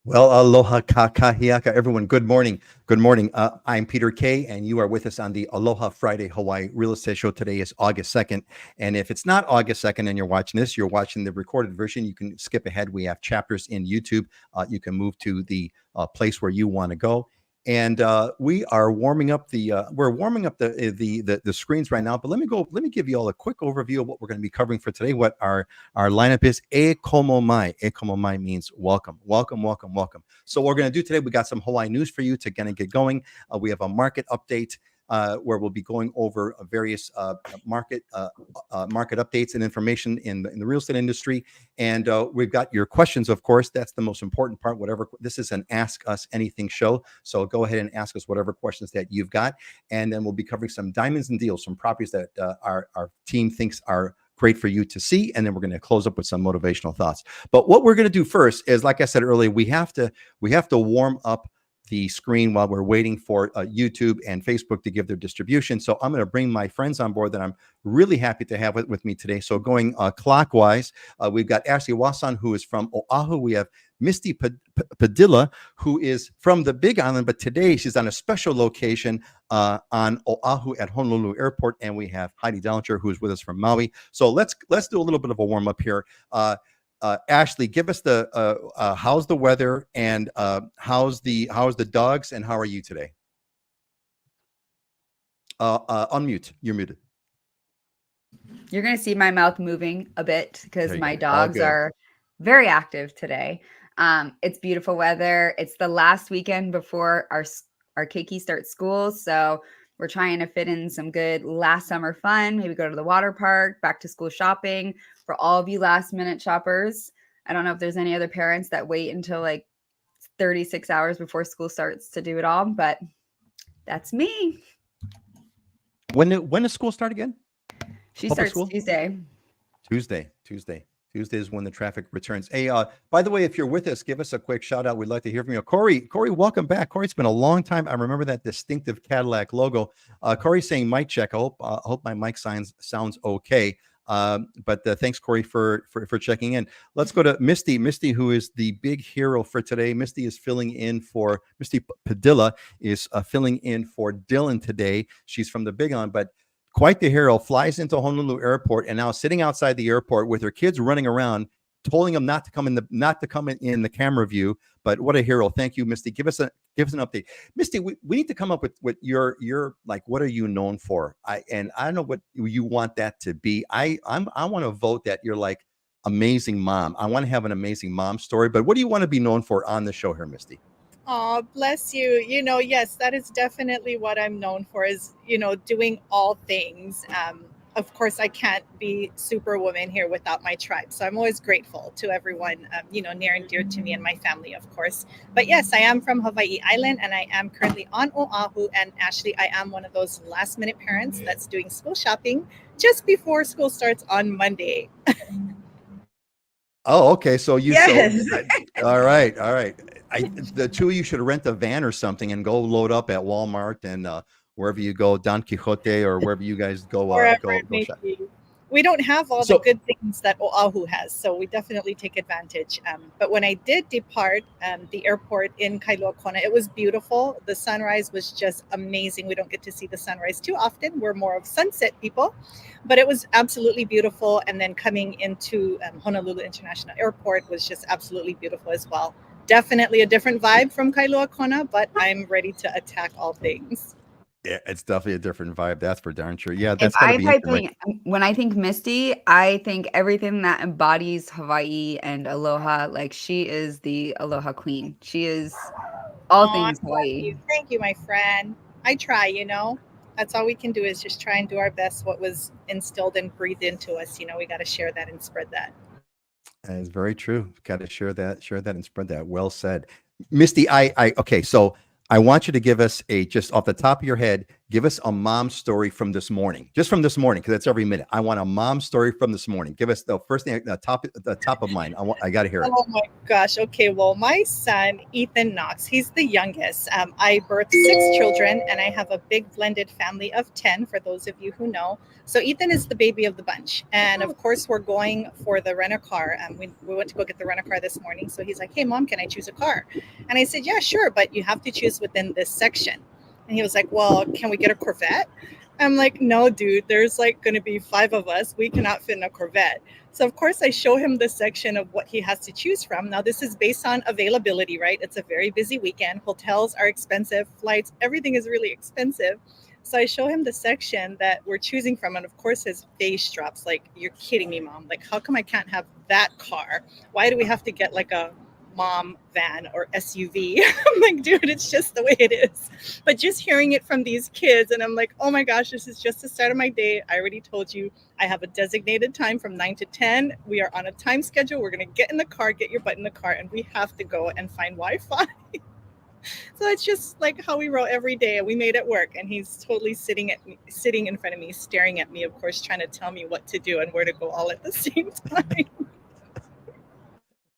Well, aloha kakahiaka, everyone. Good morning. Good morning. I'm Peter Kay, and you are with us on the Aloha Friday Hawaii Real Estate Show. Today is August 2nd. And if it's not August 2nd and you're watching this, you're watching the recorded version. You can skip ahead. We have chapters in YouTube. You can move to the place where you want to go. And we are warming up we're warming up the screens right now. But let me give you all a quick overview of what we're going to be covering for today. What our lineup is. E komo mai. E komo mai means welcome, welcome, welcome, welcome. So what we're going to do today, we got some Hawaii news for you to kind of get going. We have a market update where we'll be going over various market updates and information in the real estate industry. And we've got your questions, of course. That's the most important part. This is an Ask Us Anything show. So go ahead and ask us whatever questions that you've got. And then we'll be covering some diamonds and deals, some properties that our team thinks are great for you to see. And then we're going to close up with some motivational thoughts. But what we're going to do first is, like I said earlier, we have to warm up the screen while we're waiting for YouTube and Facebook to give their distribution. So I'm going to bring my friends on board that I'm really happy to have with me today. So going clockwise, we've got Ashley Wasan, who is from Oahu. We have Misty Padilla, who is from the Big Island, but today she's on a special location on Oahu at Honolulu Airport. And we have Heidi Dellinger, who's with us from Maui. So let's do a little bit of a warm up here. Ashley, give us the how's the weather and how's the dogs and how are you today? Unmute. You're muted. You're going to see my mouth moving a bit because my dogs are very active today. It's beautiful weather. It's the last weekend before our keiki starts school, so we're trying to fit in some good last summer fun. Maybe go to the water park, back to school shopping. For all of you last minute shoppers, I don't know if there's any other parents that wait until like 36 hours before school starts to do it all, but that's me. When does school start again? She starts Tuesday. Tuesday is when the traffic returns. Hey, by the way, if you're with us, give us a quick shout out. We'd like to hear from you. Corey, welcome back. Corey, it's been a long time. I remember that distinctive Cadillac logo. Corey's saying mic check. I hope my mic sounds okay. But thanks, Corey, for checking in. Let's go to Misty. Misty, who is the big hero for today. Misty Padilla is filling in for Dylan today. She's from the Big Island, but quite the hero. Flies into Honolulu Airport and now sitting outside the airport with her kids running around, telling them not to come in the camera view. But what a hero! Thank you, Misty. Give us an update, Misty. We need to come up with your like. What are you known for? I don't know what you want that to be. I want to vote that you're like amazing mom. I want to have an amazing mom story. But what do you want to be known for on the show here, Misty? Oh, bless you. Yes, that is definitely what I'm known for is, doing all things. Of course, I can't be Superwoman here without my tribe. So I'm always grateful to everyone, near and dear to me and my family, of course. But yes, I am from Hawaii Island and I am currently on Oahu. And Ashley, I am one of those last minute parents that's doing school shopping just before school starts on Monday. Oh, okay. So Yes. All right. The two of you should rent a van or something and go load up at Walmart and wherever you go, Don Quixote or wherever you guys go. Go shop. We don't have all the good things that Oahu has, so we definitely take advantage. But when I did depart the airport in Kailua Kona, it was beautiful. The sunrise was just amazing. We don't get to see the sunrise too often. We're more of sunset people, but it was absolutely beautiful. And then coming into Honolulu International Airport was just absolutely beautiful as well. Definitely a different vibe from Kailua Kona, but I'm ready to attack all things. Yeah, it's definitely a different vibe. That's for darn sure. Yeah, that's when I think Misty, I think everything that embodies Hawaii and Aloha. Like she is the Aloha queen. She is all things Hawaii. Thank you, my friend. I try, That's all we can do is just try and do our best. What was instilled and breathed into us, we got to share that and spread that. That is very true. Got to share that and spread that. Well said. Misty, okay, so I want you to give us just off the top of your head, Give us a mom story from this morning, just from this morning, because that's every minute. I want a mom story from this morning. Give us the first thing, the top of mind. I got to hear it. Oh my gosh. Okay. Well, my son, Ethan Knox, he's the youngest. I birthed 6 children and I have a big blended family of 10, for those of you who know. So Ethan is the baby of the bunch. And of course, we're going for the rent-a-car. We went to go get the rent-a-car this morning. So he's like, hey, Mom, can I choose a car? And I said, yeah, sure. But you have to choose within this section. And he was like, well, can we get a Corvette? I'm like, no, dude, there's like going to be 5 of us. We cannot fit in a Corvette. So, of course, I show him the section of what he has to choose from. Now, this is based on availability, right? It's a very busy weekend. Hotels are expensive. Flights, everything is really expensive. So I show him the section that we're choosing from. And, of course, his face drops like, you're kidding me, Mom. Like, how come I can't have that car? Why do we have to get like a mom van or SUV? I'm like, dude, it's just the way it is. But just hearing it from these kids, and I'm like, oh my gosh, this is just the start of my day. I already told you I have a designated time from 9 to 10. We are on a time schedule. We're going to get in the car, get your butt in the car, and we have to go and find Wi-Fi. So it's just like how we roll every day. We made it work. And he's totally sitting in front of me, staring at me, of course, trying to tell me what to do and where to go all at the same time.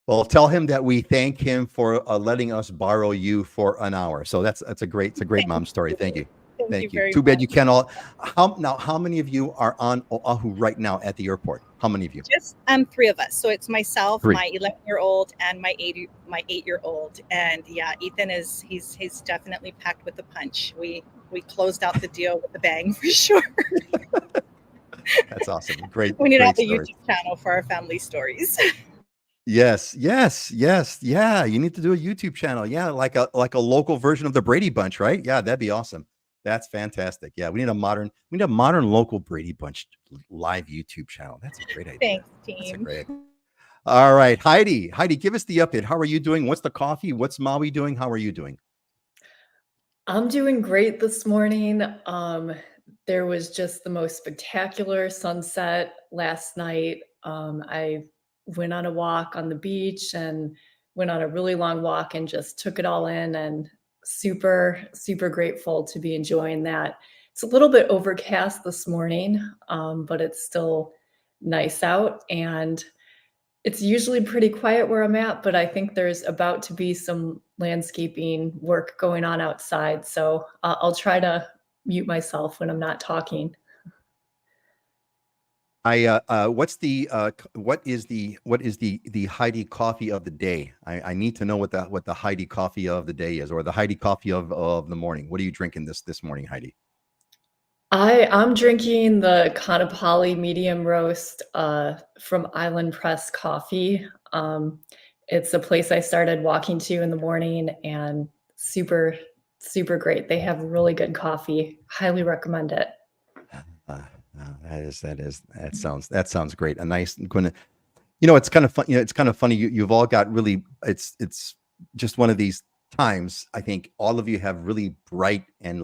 Well, tell him that we thank him for letting us borrow you for an hour. So that's a great mom story. Thank you. Thank you. Too bad you can't all. How many of you are on Oahu right now at the airport? How many of you? Just 3 of us. So it's myself, 3. My 11-year-old, and my 8-year-old. And yeah, Ethan he's definitely packed with the punch. We closed out the deal with a bang for sure. That's awesome. Great. We need to have a story. YouTube channel for our family stories. Yes. Yeah, you need to do a YouTube channel. Yeah, like a local version of the Brady Bunch, right? Yeah, that'd be awesome. That's fantastic. Yeah, we need a modern local Brady Bunch live YouTube channel. That's a great idea. Thanks, team. All right, Heidi, give us the update. How are you doing? What's the coffee? What's Maui doing? How are you doing? I'm doing great this morning. There was just the most spectacular sunset last night. I went on a walk on the beach and went on a really long walk and just took it all in, and super, super grateful to be enjoying that. It's a little bit overcast this morning, but it's still nice out, and it's usually pretty quiet where I'm at, but I think there's about to be some landscaping work going on outside. So I'll try to mute myself when I'm not talking. What is the Heidi coffee of the day? I need to know what the Heidi coffee of the day is, or the Heidi coffee of the morning. What are you drinking this morning, Heidi? I'm drinking the Kanapali medium roast from Island Press Coffee. It's a place I started walking to in the morning, and super, super great. They have really good coffee. Highly recommend it. That sounds great. A nice, it's kind of fun. It's kind of funny. You've all got really. It's just one of these times. I think all of you have really bright and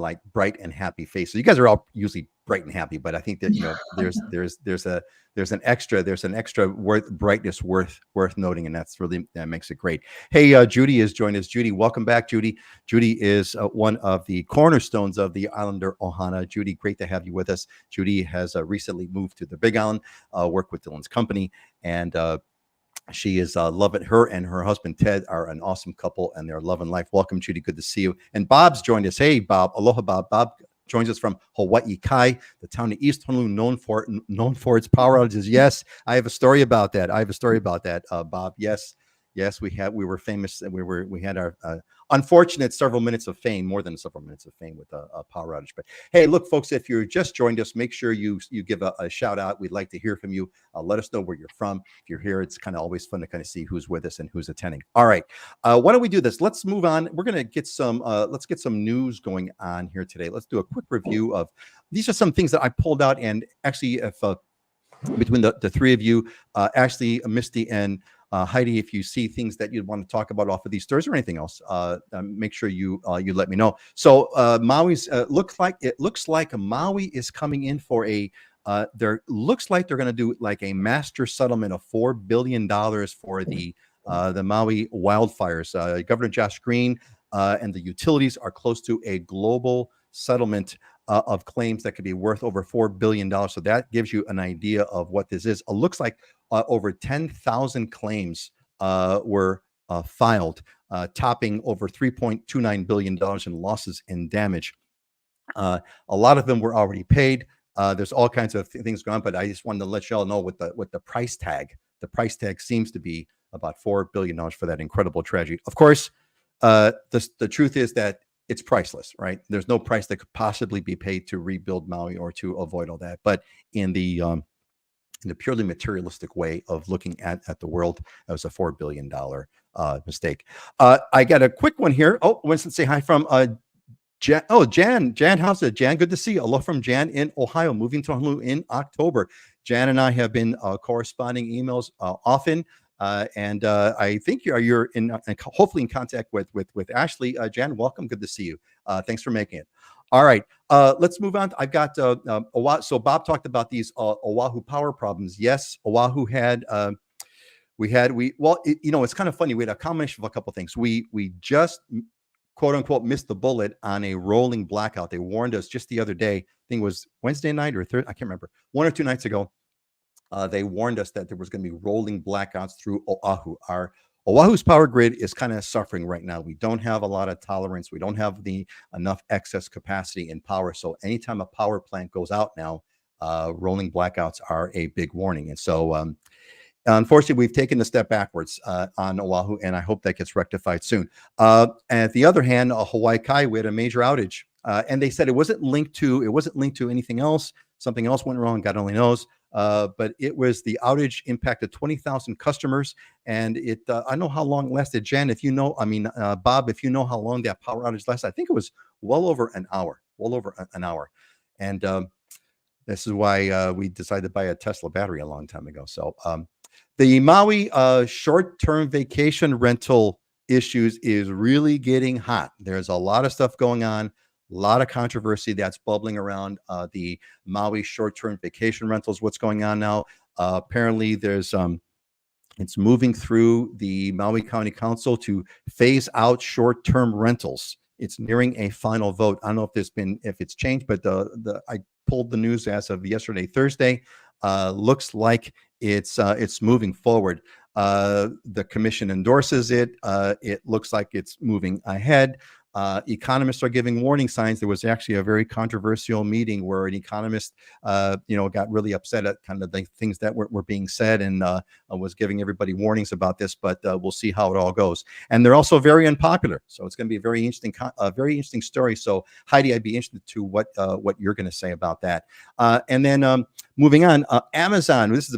happy faces. You guys are all usually bright and happy, but I think that there's an extra brightness worth noting, and that makes it great. Hey, Judy has joined us. Judy, welcome back, Judy. Judy is one of the cornerstones of the Islander Ohana. Judy, great to have you with us. Judy has recently moved to the Big Island, worked with Dylan's company, and she is loving. Her and her husband Ted are an awesome couple, and they're loving life. Welcome, Judy. Good to see you. And Bob's joined us. Hey, Bob. Aloha, Bob. Bob joins us from Hawaii Kai, the town of East Honolulu, known for its power outages. Yes, I have a story about that. Bob. Yes, we were famous, and we had our unfortunate several minutes of fame, more than several minutes of fame with a power outage. But hey, look, folks, if you just joined us, make sure you give a shout out. We'd like to hear from you. Let us know where you're from. If you're here, it's kind of always fun to kind of see who's with us and who's attending. All right, why don't we do this? Let's move on. We're gonna get some news going on here today. Let's do a quick review of these are some things that I pulled out, and actually, if between the three of you, Ashley, Misty, and Heidi, if you see things that you'd want to talk about off of these stories or anything else, make sure you let me know. So Maui's looks like Maui is coming in for a looks like they're going to do like a master settlement of $4 billion for the Maui wildfires. Governor Josh Green and the utilities are close to a global settlement of claims that could be worth over $4 billion. So that gives you an idea of what this is. It looks like over 10,000 claims were filed, topping over $3.29 billion in losses and damage. A lot of them were already paid. There's all kinds of things going on, but I just wanted to let y'all know what the price tag. The price tag seems to be about $4 billion for that incredible tragedy. Of course, the truth is that it's priceless, right? There's no price that could possibly be paid to rebuild Maui or to avoid all that. But in the purely materialistic way of looking at the world, that was a $4 billion mistake. I got a quick one here. Oh, Winston, say hi from Jan. Oh, Jan, how's it? Jan, good to see you. Aloha from Jan in Ohio, moving to Honolulu in October. Jan and I have been corresponding emails often. And I think you're in hopefully in contact with Ashley. Jan, welcome. Good to see you. Thanks for making it. All right, let's move on. I've got Oahu. So Bob talked about these Oahu power problems. Yes, Oahu had it's kind of funny. We had a combination of a couple of things. We just quote unquote missed the bullet on a rolling blackout. They warned us just the other day. I think it was Wednesday night or Thursday. I can't remember. 1 or 2 nights ago. They warned us that there was going to be rolling blackouts through Oahu. Oahu's power grid is kind of suffering right now. We don't have a lot of tolerance. We don't have enough excess capacity in power. So anytime a power plant goes out now, rolling blackouts are a big warning. And so unfortunately, we've taken a step backwards on Oahu, and I hope that gets rectified soon. At the other hand, Hawaii Kai, we had a major outage, and they said it wasn't linked to anything else. Something else went wrong. God only knows. But it was the outage impacted 20,000 customers, and I know how long it lasted. Jan, if you know, Bob, if you know how long that power outage lasted, I think it was well over an hour. And this is why we decided to buy a Tesla battery a long time ago. So the Maui short-term vacation rental issues is really getting hot. There's a lot of stuff going on. A lot of controversy that's bubbling around the Maui short-term vacation rentals. What's going on now? Apparently, it's moving through the Maui County Council to phase out short-term rentals. It's nearing a final vote. I don't know if it's changed, but I pulled the news as of yesterday, Thursday. Looks like it's moving forward. The commission endorses it. It looks like it's moving ahead. Economists are giving warning signs. There was actually a very controversial meeting where an economist, got really upset at kind of the things that were being said and was giving everybody warnings about this. But we'll see how it all goes. And they're also very unpopular, so it's going to be a very interesting story. So Heidi, I'd be interested to what you're going to say about that. And then moving on, Amazon. This is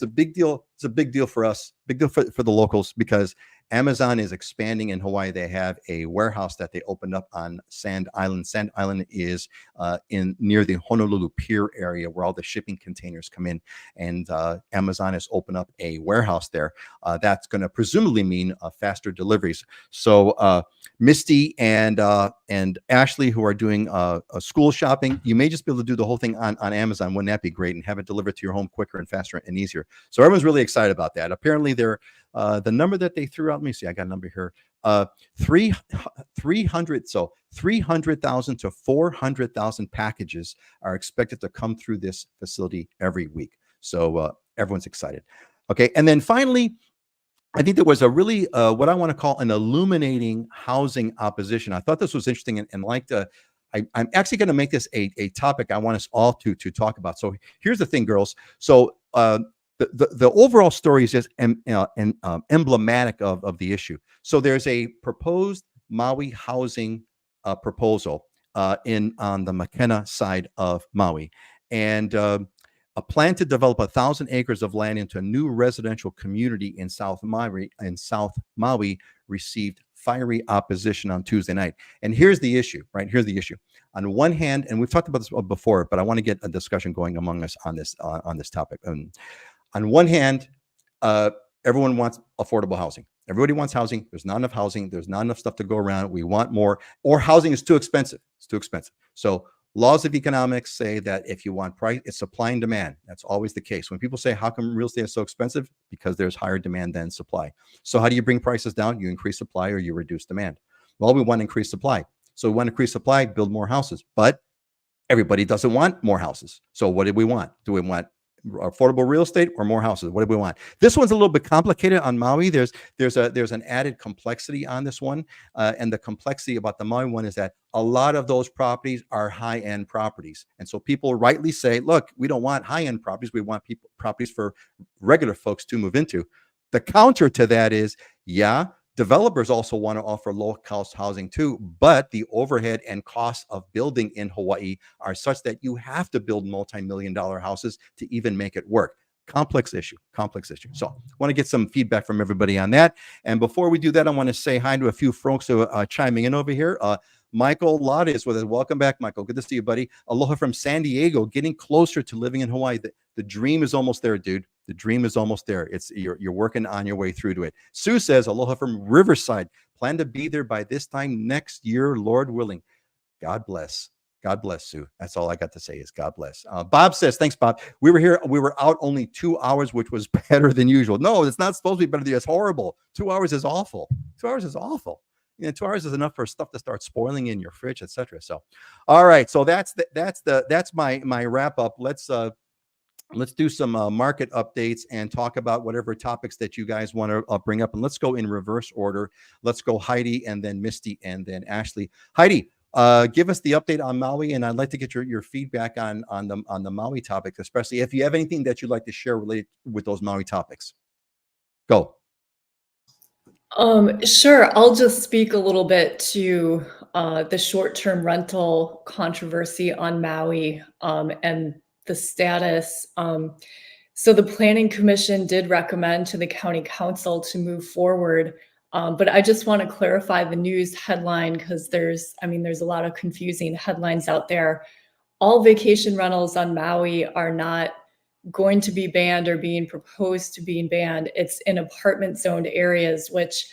a big deal. It's a big deal for us. Big deal for the locals because Amazon is expanding in Hawaii. They have a warehouse that they opened up on Sand Island. Sand Island is near the Honolulu Pier area where all the shipping containers come in. And Amazon has opened up a warehouse there. That's going to presumably mean faster deliveries. So Misty and Ashley, who are doing school shopping, you may just be able to do the whole thing on Amazon. Wouldn't that be great? And have it delivered to your home quicker and faster and easier. So everyone's really excited about that. Apparently, they're the number that they threw out. Let me see. I got a number here. 300,000 to 400,000 packages are expected to come through this facility every week. So everyone's excited. Okay, and then finally, I think there was a really what I want to call an illuminating housing opposition. I thought this was interesting and liked. I'm actually going to make this a topic I want us all to talk about. So here's the thing, girls. So the overall story is just emblematic of the issue. So there's a proposed Maui housing proposal on the Makena side of Maui, and a plan to develop 1,000 acres of land into a new residential community in South Maui received fiery opposition on Tuesday night. And here's the issue, right? Here's the issue. On one hand, and we've talked about this before, but I want to get a discussion going among us on this topic. On one hand, everyone wants affordable housing. Everybody wants housing. There's not enough housing. There's not enough stuff to go around. We want more, or housing is too expensive. It's too expensive. So laws of economics say that if you want price, it's supply and demand. That's always the case. When people say, how come real estate is so expensive? Because there's higher demand than supply. So how do you bring prices down? You increase supply or you reduce demand. Well, we want to increase supply. So we want to increase supply, build more houses. But Everybody doesn't want more houses. So what do we want? Do we want affordable real estate or more houses? What do we want? This one's a little bit complicated on Maui. There's an added complexity on this one, and the complexity about the Maui one is that a lot of those properties are high-end properties, and so people rightly say, "Look, we don't want high-end properties. We want properties for regular folks to move into." The counter to that is, yeah, developers also want to offer low-cost housing too, but the overhead and costs of building in Hawaii are such that you have to build multi-million-dollar houses to even make it work. Complex issue. So I want to get some feedback from everybody on that. And before we do that, I want to say hi to a few folks who are chiming in over here. Michael Lotta is with us. Welcome back, Michael. Good to see you, buddy. Aloha from San Diego, getting closer to living in Hawaii. The dream is almost there, dude. The dream is almost there. You're working on your way through to it. Sue says, aloha from Riverside. Plan to be there by this time next year, Lord willing. God bless. God bless, Sue. That's all I got to say is God bless. Bob says, thanks, Bob. We were out only 2 hours, which was better than usual. No, it's not supposed to be better than you. It's horrible. 2 hours is awful. 2 hours is awful. 2 hours is enough for stuff to start spoiling in your fridge, etc. So, all right. So that's my wrap up. Let's do some market updates and talk about whatever topics that you guys want to bring up. And let's go in reverse order. Let's go Heidi and then Misty and then Ashley. Heidi, give us the update on Maui, and I'd like to get your feedback on the Maui topic, especially if you have anything that you'd like to share related with those Maui topics. Go. Sure. I'll just speak a little bit to the short-term rental controversy on Maui and the status. So the Planning Commission did recommend to the County Council to move forward. But I just want to clarify the news headline because there's a lot of confusing headlines out there. All vacation rentals on Maui are not going to be banned or being proposed to being banned. It's in apartment zoned areas, which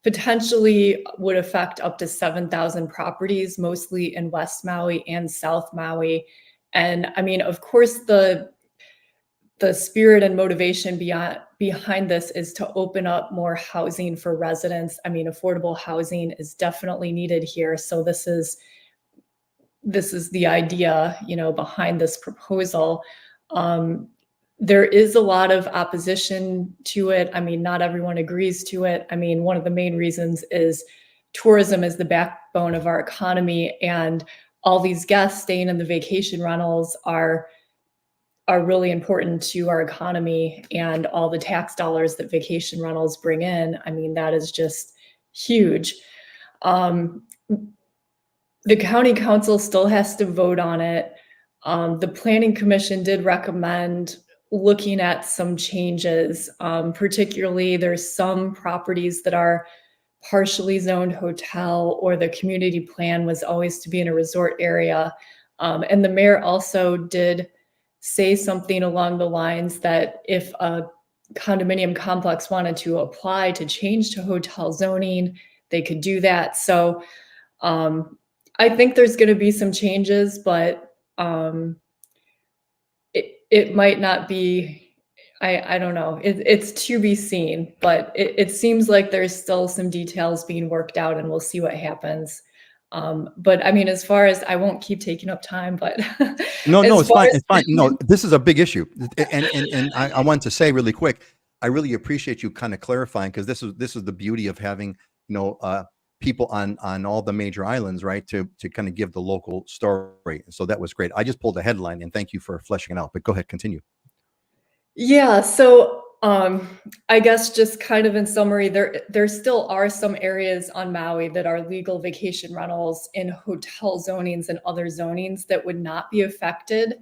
potentially would affect up to 7,000 properties, mostly in West Maui and South Maui. And of course, the spirit and motivation behind this is to open up more housing for residents. Affordable housing is definitely needed here. So this is the idea, behind this proposal. There is a lot of opposition to it. Not everyone agrees to it. One of the main reasons is tourism is the backbone of our economy, and all these guests staying in the vacation rentals are really important to our economy, and all the tax dollars that vacation rentals bring in. That is just huge. The County Council still has to vote on it. The Planning Commission did recommend looking at some changes. Particularly, there's some properties that are partially zoned hotel, or the community plan was always to be in a resort area. And the mayor also did say something along the lines that if a condominium complex wanted to apply to change to hotel zoning, they could do that. So I think there's going to be some changes, but it might not be, I don't know. It's to be seen, but it seems like there's still some details being worked out, and we'll see what happens. But as far as, I won't keep taking up time, but no, it's fine. It's fine. No, this is a big issue. And I want to say really quick, I really appreciate you kind of clarifying, because this is the beauty of having, people on all the major islands, right? To kind of give the local story. So that was great. I just pulled a headline, and thank you for fleshing it out, but go ahead, continue. Yeah. So I guess just kind of in summary, there still are some areas on Maui that are legal vacation rentals in hotel zonings and other zonings that would not be affected.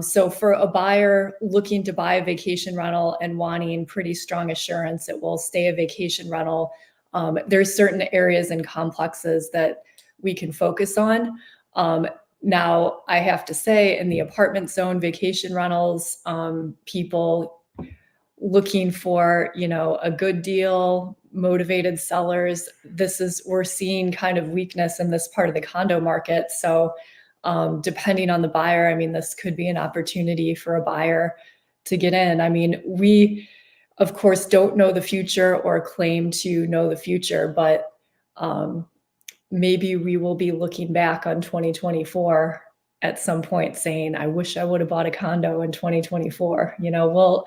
So for a buyer looking to buy a vacation rental and wanting pretty strong assurance it will stay a vacation rental, there's certain areas and complexes that we can focus on. Now, I have to say, in the apartment zone vacation rentals, people looking for, a good deal, motivated sellers, we're seeing kind of weakness in this part of the condo market. So depending on the buyer, this could be an opportunity for a buyer to get in. We, of course, don't know the future or claim to know the future, but maybe we will be looking back on 2024 at some point saying, I wish I would have bought a condo in 2024. You know,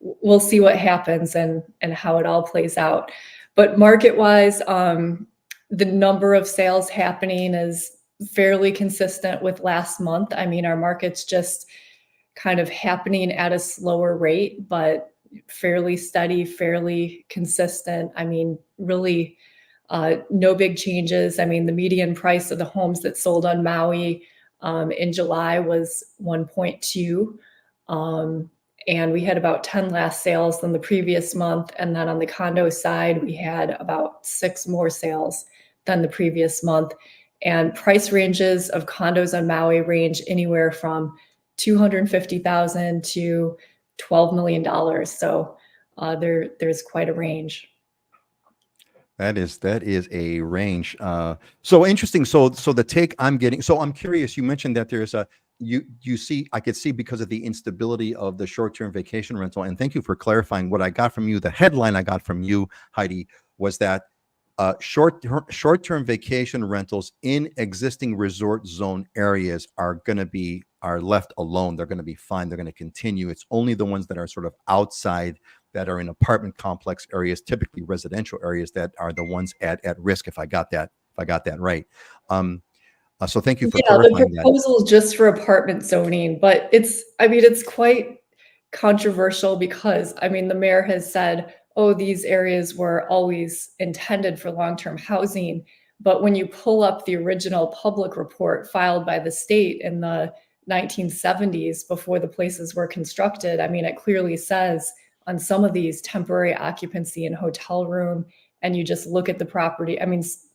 we'll see what happens and how it all plays out. But market-wise, the number of sales happening is fairly consistent with last month. I mean, our market's just kind of happening at a slower rate, but fairly steady, fairly consistent. I mean, really no big changes. I mean, the median price of the homes that sold on Maui in July was 1.2. And we had about 10 less sales than the previous month. And then on the condo side, we had about 6 more sales than the previous month. And price ranges of condos on Maui range anywhere from $250,000 to $12 million. So there's quite a range. That is a range. So interesting. So the take I'm getting. So I'm curious. You mentioned that there's a you see. I could see because of the instability of the short-term vacation rental. And thank you for clarifying what I got from you. The headline I got from you, Heidi, was that short-term vacation rentals in existing resort zone areas are left alone. They're going to be fine. They're going to continue. It's only the ones that are sort of outside, that are in apartment complex areas, typically residential areas, that are the ones at risk. If I got that right. So thank you for clarifying the proposal is just for apartment zoning, but it's quite controversial because the mayor has said, oh, these areas were always intended for long-term housing. But when you pull up the original public report filed by the state in the 1970s, before the places were constructed, it clearly says on some of these temporary occupancy and hotel room, and you just look at the property.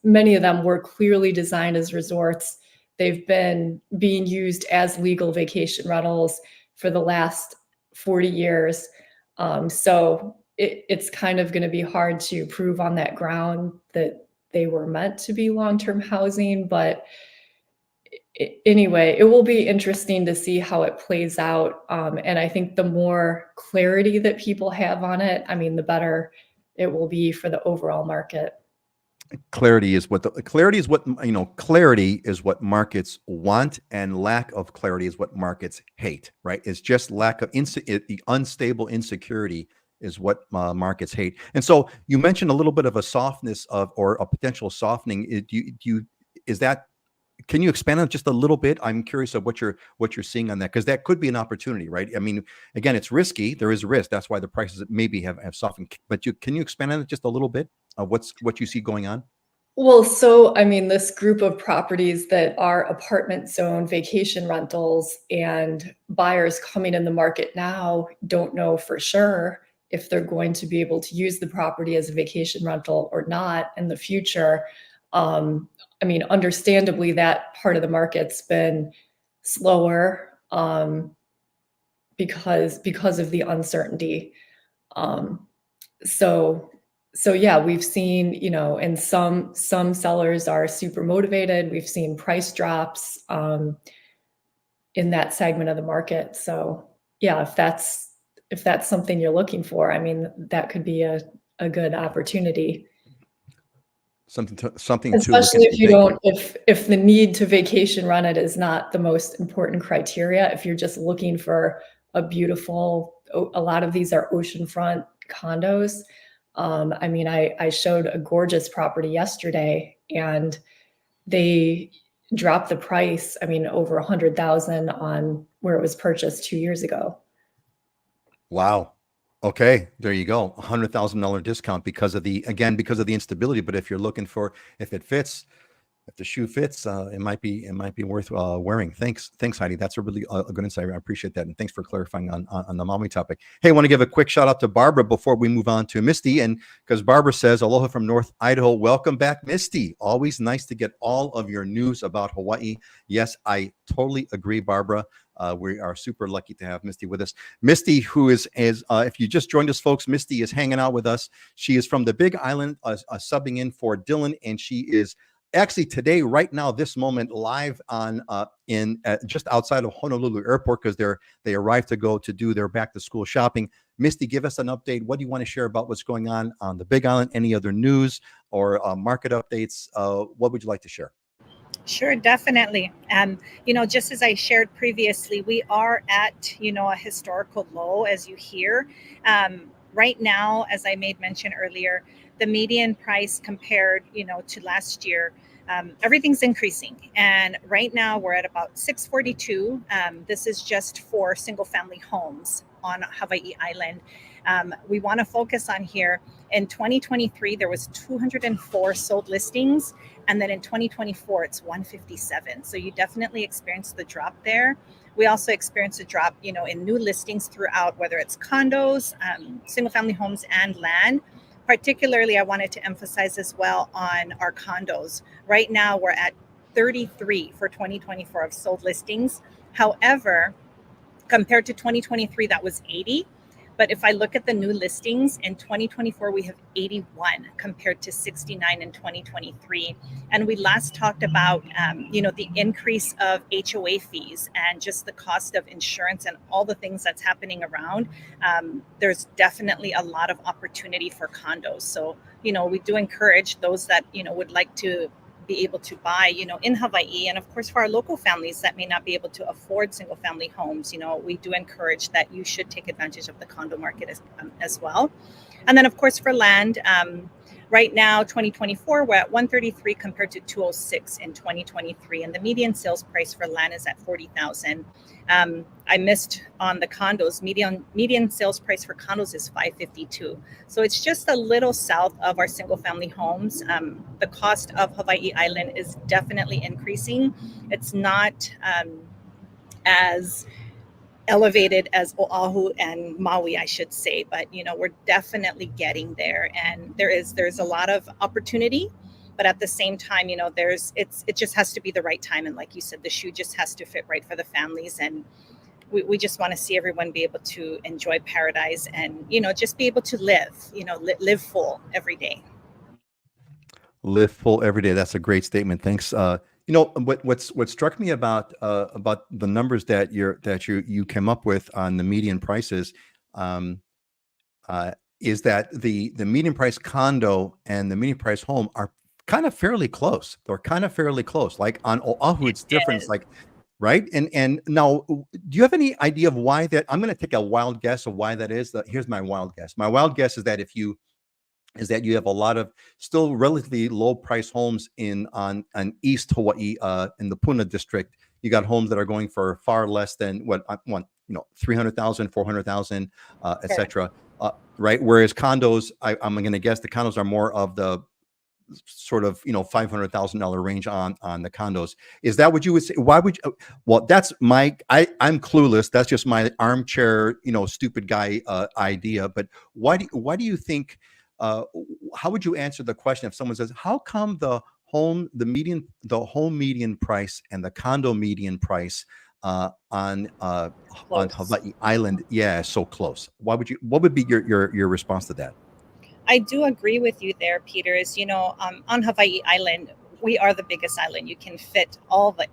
Many of them were clearly designed as resorts. They've been being used as legal vacation rentals for the last 40 years. So it's kind of going to be hard to prove on that ground that they were meant to be long-term housing. But anyway, it will be interesting to see how it plays out. And I think the more clarity that people have on it, the better it will be for the overall market. Clarity is what markets want, and lack of clarity is what markets hate, right? It's just lack of the unstable insecurity is what markets hate. And so you mentioned a little bit of a softness or a potential softening. Can you expand on it just a little bit? I'm curious of what you're seeing on that, because that could be an opportunity, right? Again, it's risky. There is risk. That's why the prices maybe have softened. But can you expand on it just a little bit of what you see going on? Well, so this group of properties that are apartment zone vacation rentals, and buyers coming in the market now don't know for sure if they're going to be able to use the property as a vacation rental or not in the future. Understandably, that part of the market's been slower because of the uncertainty. So yeah, we've seen, and some sellers are super motivated. We've seen price drops in that segment of the market. So yeah, if that's something you're looking for, that could be a good opportunity. Something especially if the need to vacation rent it is not the most important criteria. If you're just looking for a lot of these are oceanfront condos. I showed a gorgeous property yesterday, and they dropped the price, over $100,000 on where it was purchased 2 years ago. Wow. Okay, there you go. $100,000 discount because of the instability. But if you're looking for, if the shoe fits, it might be worth wearing. Thanks, Heidi. That's a really good insight. I appreciate that, and thanks for clarifying on the Maui topic. Hey, I want to give a quick shout out to Barbara before we move on to Misty, and because Barbara says aloha from North Idaho. Welcome back, Misty. Always nice to get all of your news about Hawaii. Yes, I totally agree, Barbara. We are super lucky to have Misty with us. Misty, who is if you just joined us, folks, Misty is hanging out with us. She is from the Big Island, subbing in for Dylan, and she is actually today, right now, this moment, live on just outside of Honolulu Airport, because they arrived to go to do their back to school shopping. Misty, give us an update. What do you want to share about what's going on the Big Island? Any other news or market updates? What would you like to share? Sure, definitely. Just as I shared previously, we are at, a historical low, as you hear. Right now, as I made mention earlier, the median price compared, to last year, everything's increasing. And right now we're at about 642. This is just for single family homes on Hawaii Island. We want to focus on here. In 2023, there was 204 sold listings. And then in 2024, it's 157. So you definitely experienced the drop there. We also experienced a drop, in new listings throughout, whether it's condos, single family homes, and land. Particularly, I wanted to emphasize as well on our condos. Right now, we're at 33 for 2024 of sold listings. However, compared to 2023, that was 80. But if I look at the new listings in 2024, we have 81 compared to 69 in 2023. And we last talked about, the increase of HOA fees and just the cost of insurance and all the things that's happening around. There's definitely a lot of opportunity for condos. So, we do encourage those that, would like to be able to buy, in Hawaii. And of course, for our local families that may not be able to afford single family homes, we do encourage that you should take advantage of the condo market as well. And then of course, for land, right now, 2024, we're at 133 compared to 206 in 2023. And the median sales price for land is at 40,000. I missed on the condos. Median sales price for condos is 552. So it's just a little south of our single family homes. The cost of Hawaii Island is definitely increasing. It's not as elevated as Oahu and Maui, I should say, but we're definitely getting there, and there's a lot of opportunity. But at the same time, it just has to be the right time, and like you said, the shoe just has to fit right for the families, and we just want to see everyone be able to enjoy paradise and just be able to live full every day. Live full every day. That's a great statement. Thanks. What struck me about the numbers that you came up with on the median prices is that the median price condo and the median price home are kind of fairly close. They're kind of fairly close. Like on Oahu, it's different. It's like, right. And now, do you have any idea of why that? I'm going to take a wild guess of why that is. Here's my wild guess. My wild guess is that you have a lot of still relatively low price homes on East Hawaii, in the Puna district. You got homes that are going for far less than what I want, 300,000, 400,000, etc. Right. Whereas condos, I'm going to guess the condos are more of the sort of, $500,000 range on the condos. Is that what you would say? Why would you? Well, that's I'm clueless. That's just my armchair, stupid guy idea. But why do you think? How would you answer the question if someone says, how come the home median price and the condo median price on Hawaii Island, so close? What would be your response to that? I do agree with you there, Peter. On Hawaii Island, we are the biggest island. You can fit all the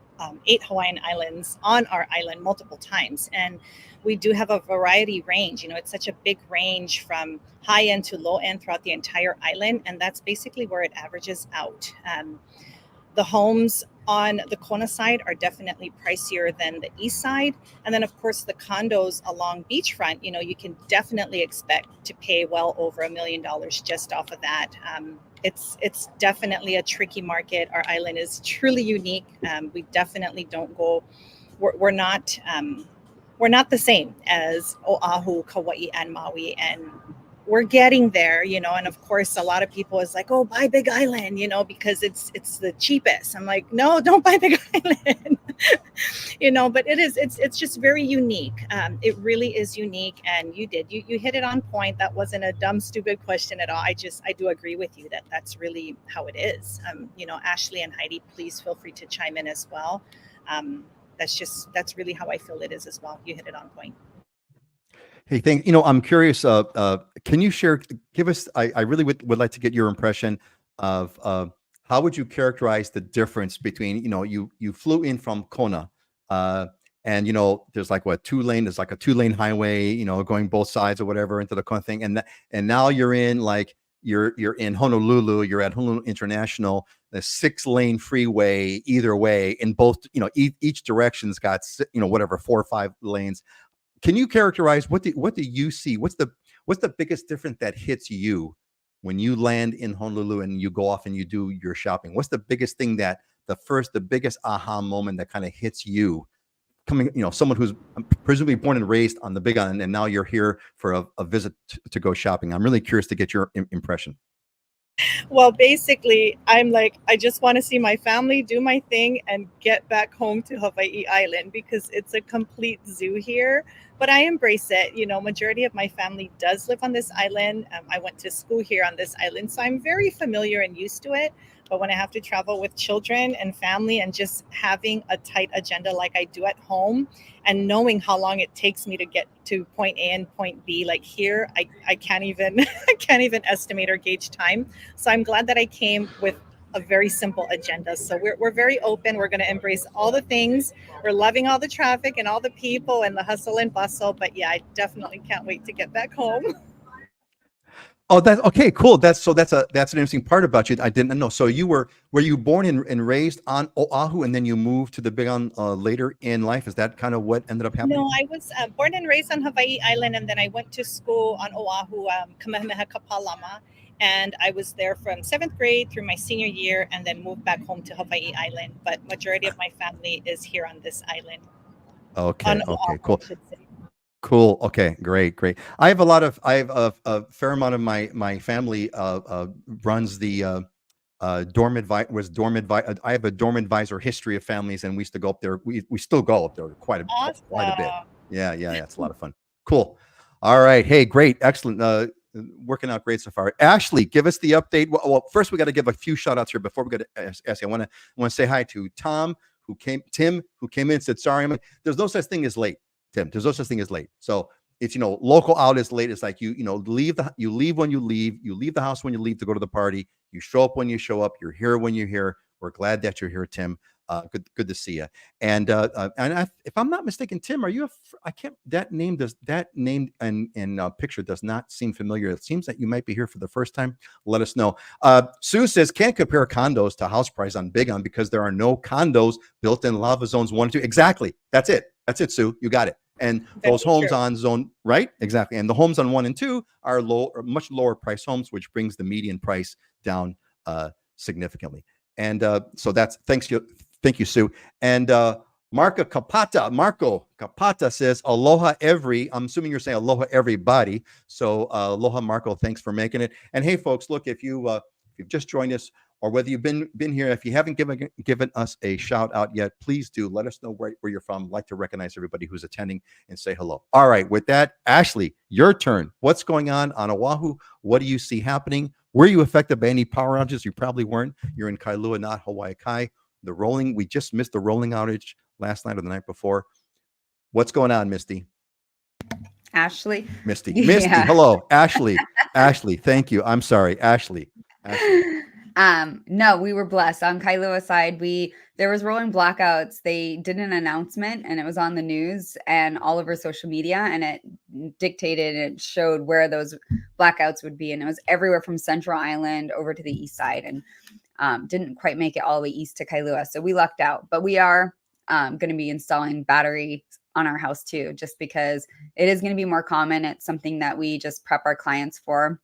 8 Hawaiian islands on our island multiple times. And we do have a variety range. It's such a big range from high end to low end throughout the entire island. And that's basically where it averages out. The homes on the Kona side are definitely pricier than the east side. And then, of course, the condos along beachfront, you can definitely expect to pay well over $1 million just off of that. It's definitely a tricky market. Our island is truly unique. We definitely don't go. We're not the same as Oahu, Kauai, and Maui, and we're getting there, and of course, a lot of people is like, oh, buy Big Island, because it's the cheapest. I'm like, no, don't buy Big Island, but it's just very unique. It really is unique. And you hit it on point. That wasn't a dumb, stupid question at all. I do agree with you that that's really how it is. Ashley and Heidi, please feel free to chime in as well. That's really how I feel it is as well. You hit it on point. Hey, I'm curious. Can you give us? I really would like to get your impression of how would you characterize the difference between you flew in from Kona, and there's like a 2-lane highway, going both sides or whatever into the Kona thing, and now you're in you're in Honolulu. You're at Honolulu International. a 6-lane freeway either way in both, each direction's got, whatever, 4 or 5 lanes. Can you characterize what do you see? What's the biggest difference that hits you when you land in Honolulu and you go off and you do your shopping? What's the biggest thing the biggest aha moment that kind of hits you coming, someone who's presumably born and raised on the Big Island, and now you're here for a visit to go shopping? I'm really curious to get your impression. Well, basically, I'm like, I just want to see my family, do my thing, and get back home to Hawaii Island because it's a complete zoo here. But I embrace it. Majority of my family does live on this island. I went to school here on this island, so I'm very familiar and used to it. But when I have to travel with children and family and just having a tight agenda like I do at home and knowing how long it takes me to get to point A and point B, like here, I can't even I can't even estimate or gauge time. So I'm glad that I came with a very simple agenda. So we're very open. We're going to embrace all the things. We're loving all the traffic and all the people and the hustle and bustle. But yeah, I definitely can't wait to get back home. Oh, that's okay. Cool. That's an interesting part about you. I didn't know. So were you born and raised on Oahu, and then you moved to the Big Island later in life? Is that kind of what ended up happening? No, I was born and raised on Hawaii Island, and then I went to school on Oahu, Kamehameha Kapalama, and I was there from 7th grade through my senior year, and then moved back home to Hawaii Island. But majority of my family is here on this island. Okay. On Okay. Oahu, Cool. I should say. Cool. Okay. Great. I have a fair amount of my family runs the dorm advisor. I have a dorm advisor history of families, and we used to go up there. We still go up there quite a bit. Yeah. It's a lot of fun. Cool. All right. Hey, great. Excellent. Working out great so far. Ashley, give us the update. Well, first we got to give a few shout outs here before we go to Ashley. I want to say hi to Tim, who came in and said, sorry, there's no such thing as late. Tim, there's no such thing as late. So it's, local out is late. It's like you leave when you leave the house when you leave to go to the party. You show up when you show up. You're here when you're here. We're glad that you're here, Tim. Good to see you. And if I'm not mistaken, Tim, are you that name and picture does not seem familiar. It seems that you might be here for the first time. Let us know. Sue says can't compare condos to house price on Big Island because there are no condos built in lava zones 1 and 2. Exactly. That's it, Sue. You got it. And those homes on zone, right? Exactly. And the homes on 1 and 2 are much lower price homes, which brings the median price down significantly. And so thank you, Sue. And Marco Capata says, aloha I'm assuming you're saying aloha everybody. So aloha, Marco, thanks for making it. And hey, folks, look, if you've just joined us, or whether you've been here, if you haven't given us a shout out yet, please do let us know where you're from. I'd like to recognize everybody who's attending and say hello. All right, with that, Ashley, your turn. What's going on Oahu? What do you see happening? Were you affected by any power outages? You probably weren't. You're in Kailua, not Hawaii Kai. We just missed the rolling outage last night or the night before. What's going on, Misty? Ashley. Misty, hello. Ashley, thank you. I'm sorry, Ashley. No, we were blessed on Kailua side. There was rolling blackouts. They did an announcement and it was on the news and all over social media, and it it showed where those blackouts would be. And it was everywhere from Central Island over to the east side, and didn't quite make it all the way east to Kailua. So we lucked out, but we are going to be installing batteries on our house too, just because it is going to be more common. It's something that we just prep our clients for.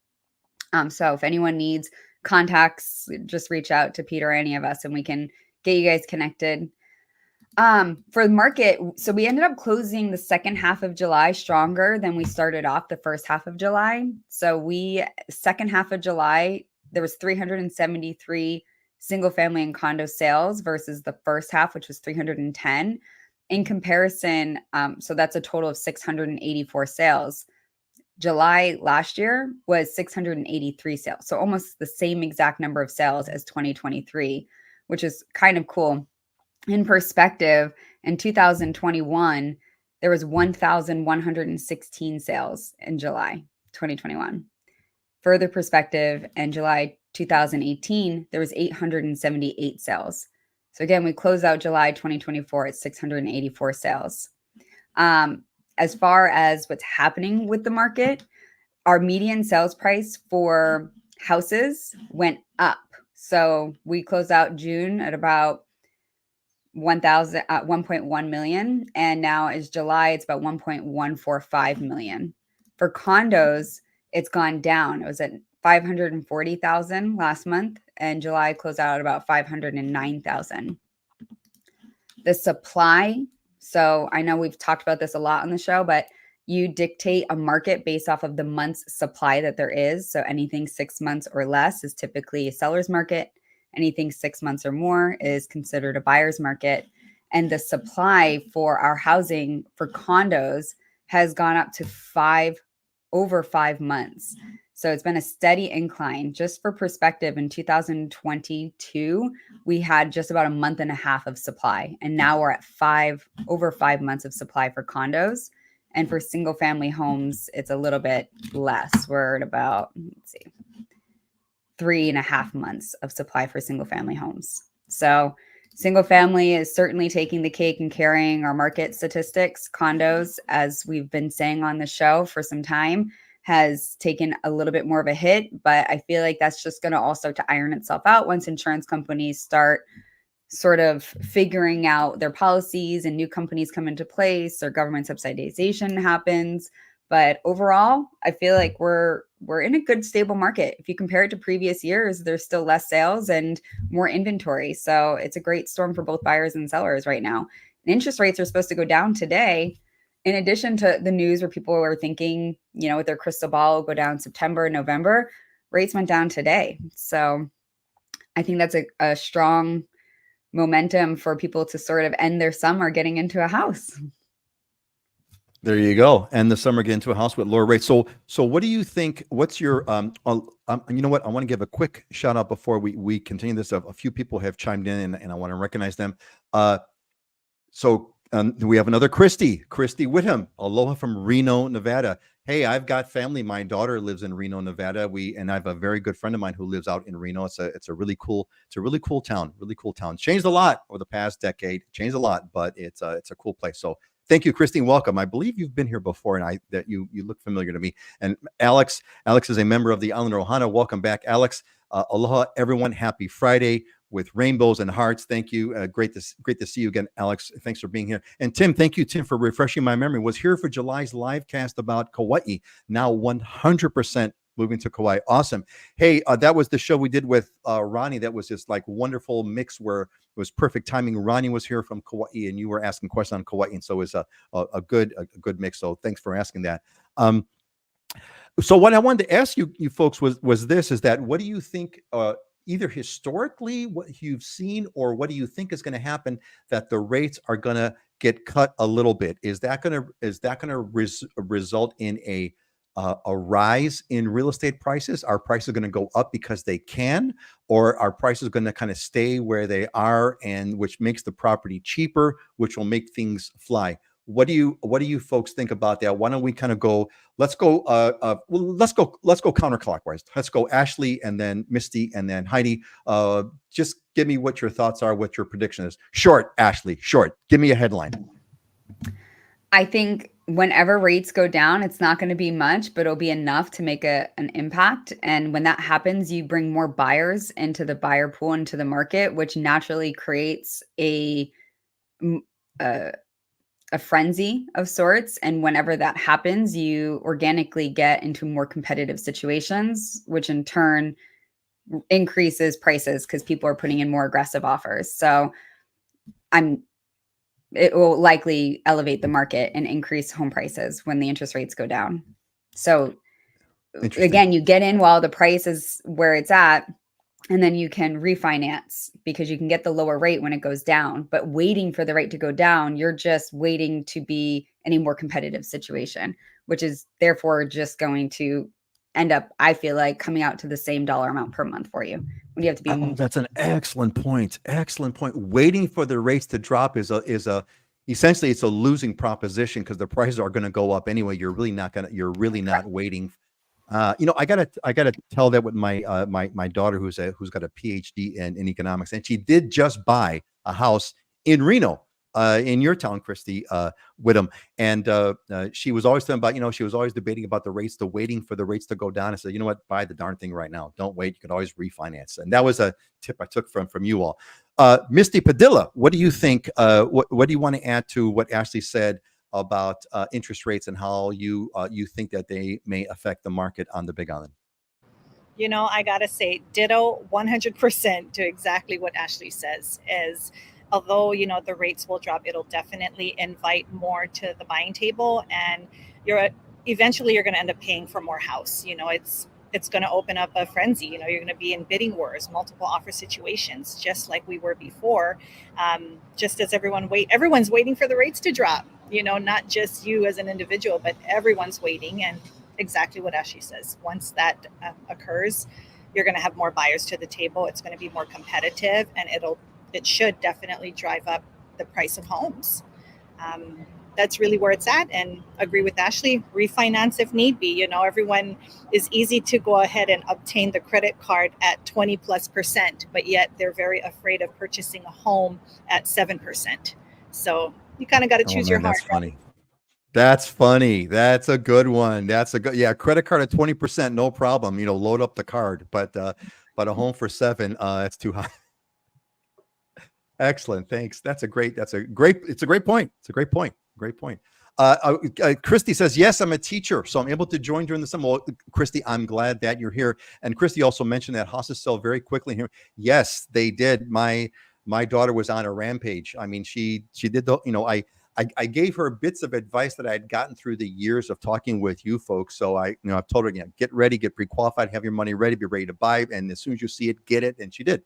So if anyone needs contacts, just reach out to Peter or any of us and we can get you guys connected. For the market, so we ended up closing the second half of July stronger than we started off the first half of July. So second half of July, there was 373 single family and condo sales versus the first half, which was 310. In comparison, so that's a total of 684 sales. July last year was 683 sales. So almost the same exact number of sales as 2023, which is kind of cool. In perspective, in 2021, there was 1,116 sales in July 2021. Further perspective, in July 2018, there was 878 sales. So again, we closed out July 2024 at 684 sales. As far as what's happening with the market, our median sales price for houses went up. So we closed out June at about 1.1 million, and now is July, it's about 1.145 million. For condos, it's gone down. It was at 540,000 last month, and July closed out at about 509,000. The supply, so I know we've talked about this a lot on the show, but you dictate a market based off of the month's supply that there is. So anything 6 months or less is typically a seller's market. Anything 6 months or more is considered a buyer's market. And the supply for our housing for condos has gone up to over 5 months. So it's been a steady incline. Just for perspective, in 2022, we had just about a month and a half of supply. And now we're at over 5 months of supply for condos. And for single family homes, it's a little bit less. We're at about, 3.5 months of supply for single family homes. So single family is certainly taking the cake and carrying our market statistics. Condos, as we've been saying on the show for some time, has taken a little bit more of a hit, but I feel like that's just going to all start to iron itself out once insurance companies start sort of figuring out their policies and new companies come into place or government subsidization happens. But overall, I feel like we're in a good stable market. If you compare it to previous years, there's still less sales and more inventory. So it's a great storm for both buyers and sellers right now. And interest rates are supposed to go down today. In addition to the news where people are thinking, with their crystal ball will go down September, November, rates went down today. So I think that's a strong momentum for people to sort of end their summer getting into a house. There you go. And the summer get into a house with lower rates. So what do you think? What's your, you know what? I want to give a quick shout out before we continue this. A few people have chimed in and I want to recognize them. We have another Christy Whitham, Aloha from Reno, Nevada. Hey, I've got family. My daughter lives in Reno, Nevada. And I have a very good friend of mine who lives out in Reno. It's a really cool town. Really cool town. Changed a lot over the past decade. Changed a lot, but it's a cool place. So thank you, Christine. Welcome. I believe you've been here before, and that you look familiar to me. And Alex is a member of the Island Ohana. Welcome back, Alex. Aloha, everyone. Happy Friday with rainbows and hearts. Thank you. Great to see you again, Alex. Thanks for being here. And Tim, thank you, Tim, for refreshing my memory. Was here for July's live cast about Kauai. Now 100% moving to Kauai. Awesome. Hey, that was the show we did with Ronnie. That was this like wonderful mix where it was perfect timing. Ronnie was here from Kauai, and you were asking questions on Kauai, and so it was a good mix. So thanks for asking that. So what I wanted to ask you folks was this: is that what do you think? Either historically, what you've seen, or what do you think is going to happen that the rates are going to get cut a little bit? Is that going to result in a rise in real estate prices? Are prices going to go up because they can, or are prices going to kind of stay where they are, and which makes the property cheaper, which will make things fly? What do you folks think about that? Why don't we kind of go? Let's go counterclockwise. Let's go Ashley, and then Misty, and then Heidi. Just give me what your thoughts are, what your prediction is. Short, Ashley. Short. Give me a headline. I think whenever rates go down, it's not going to be much, but it'll be enough to make an impact. And when that happens, you bring more buyers into the buyer pool, into the market, which naturally creates a frenzy of sorts. And whenever that happens, you organically get into more competitive situations, which in turn increases prices because people are putting in more aggressive offers. So it will likely elevate the market and increase home prices when the interest rates go down. So again, you get in while the price is where it's at, and then you can refinance because you can get the lower rate when it goes down. But waiting for the rate to go down, you're just waiting to be in a more competitive situation, which is therefore just going to end up, I feel like, coming out to the same dollar amount per month for you. When you have to be. That's an excellent point. Excellent point. Waiting for the rates to drop is essentially it's a losing proposition because the prices are going to go up anyway. You're really not waiting. I gotta tell that with my daughter who's got a PhD in economics, and she did just buy a house in Reno. in your town, Christy Whittam, and she was always talking about, she was always debating about the rates, waiting for the rates to go down. I said, you know what, buy the darn thing right now. Don't wait. You could always refinance. And that was a tip I took from you all. Misty Padilla, what do you think? What do you want to add to what Ashley said about interest rates and how you think that they may affect the market on the Big Island? I gotta say, ditto 100% to exactly what Ashley says. Is although the rates will drop, it'll definitely invite more to the buying table, and eventually you're going to end up paying for more house. It's going to open up a frenzy. You're going to be in bidding wars, multiple offer situations, just like we were before. Just as everyone's waiting for the rates to drop. Not just you as an individual, but everyone's waiting. And exactly what Ashley says. Once that occurs, you're going to have more buyers to the table. It's going to be more competitive, and it should definitely drive up the price of homes. That's really where it's at, and agree with Ashley, refinance if need be. Everyone is easy to go ahead and obtain the credit card at 20+%, but yet they're very afraid of purchasing a home at 7%. So you kind of got to choose your heart. That's funny. That's funny. That's a good one. That's a good, credit card at 20%, no problem. Load up the card, but a home for 7, that's too high. Excellent. Thanks. It's a great point. It's a great point. Great point. Christy says, yes, I'm a teacher, so I'm able to join during the summer. Well, Christy, I'm glad that you're here. And Christy also mentioned that houses sell very quickly here. Yes, they did. My daughter was on a rampage. I mean, she did I gave her bits of advice that I had gotten through the years of talking with you folks. So I've told her, get ready, get pre-qualified, have your money ready, be ready to buy. And as soon as you see it, get it. And she did.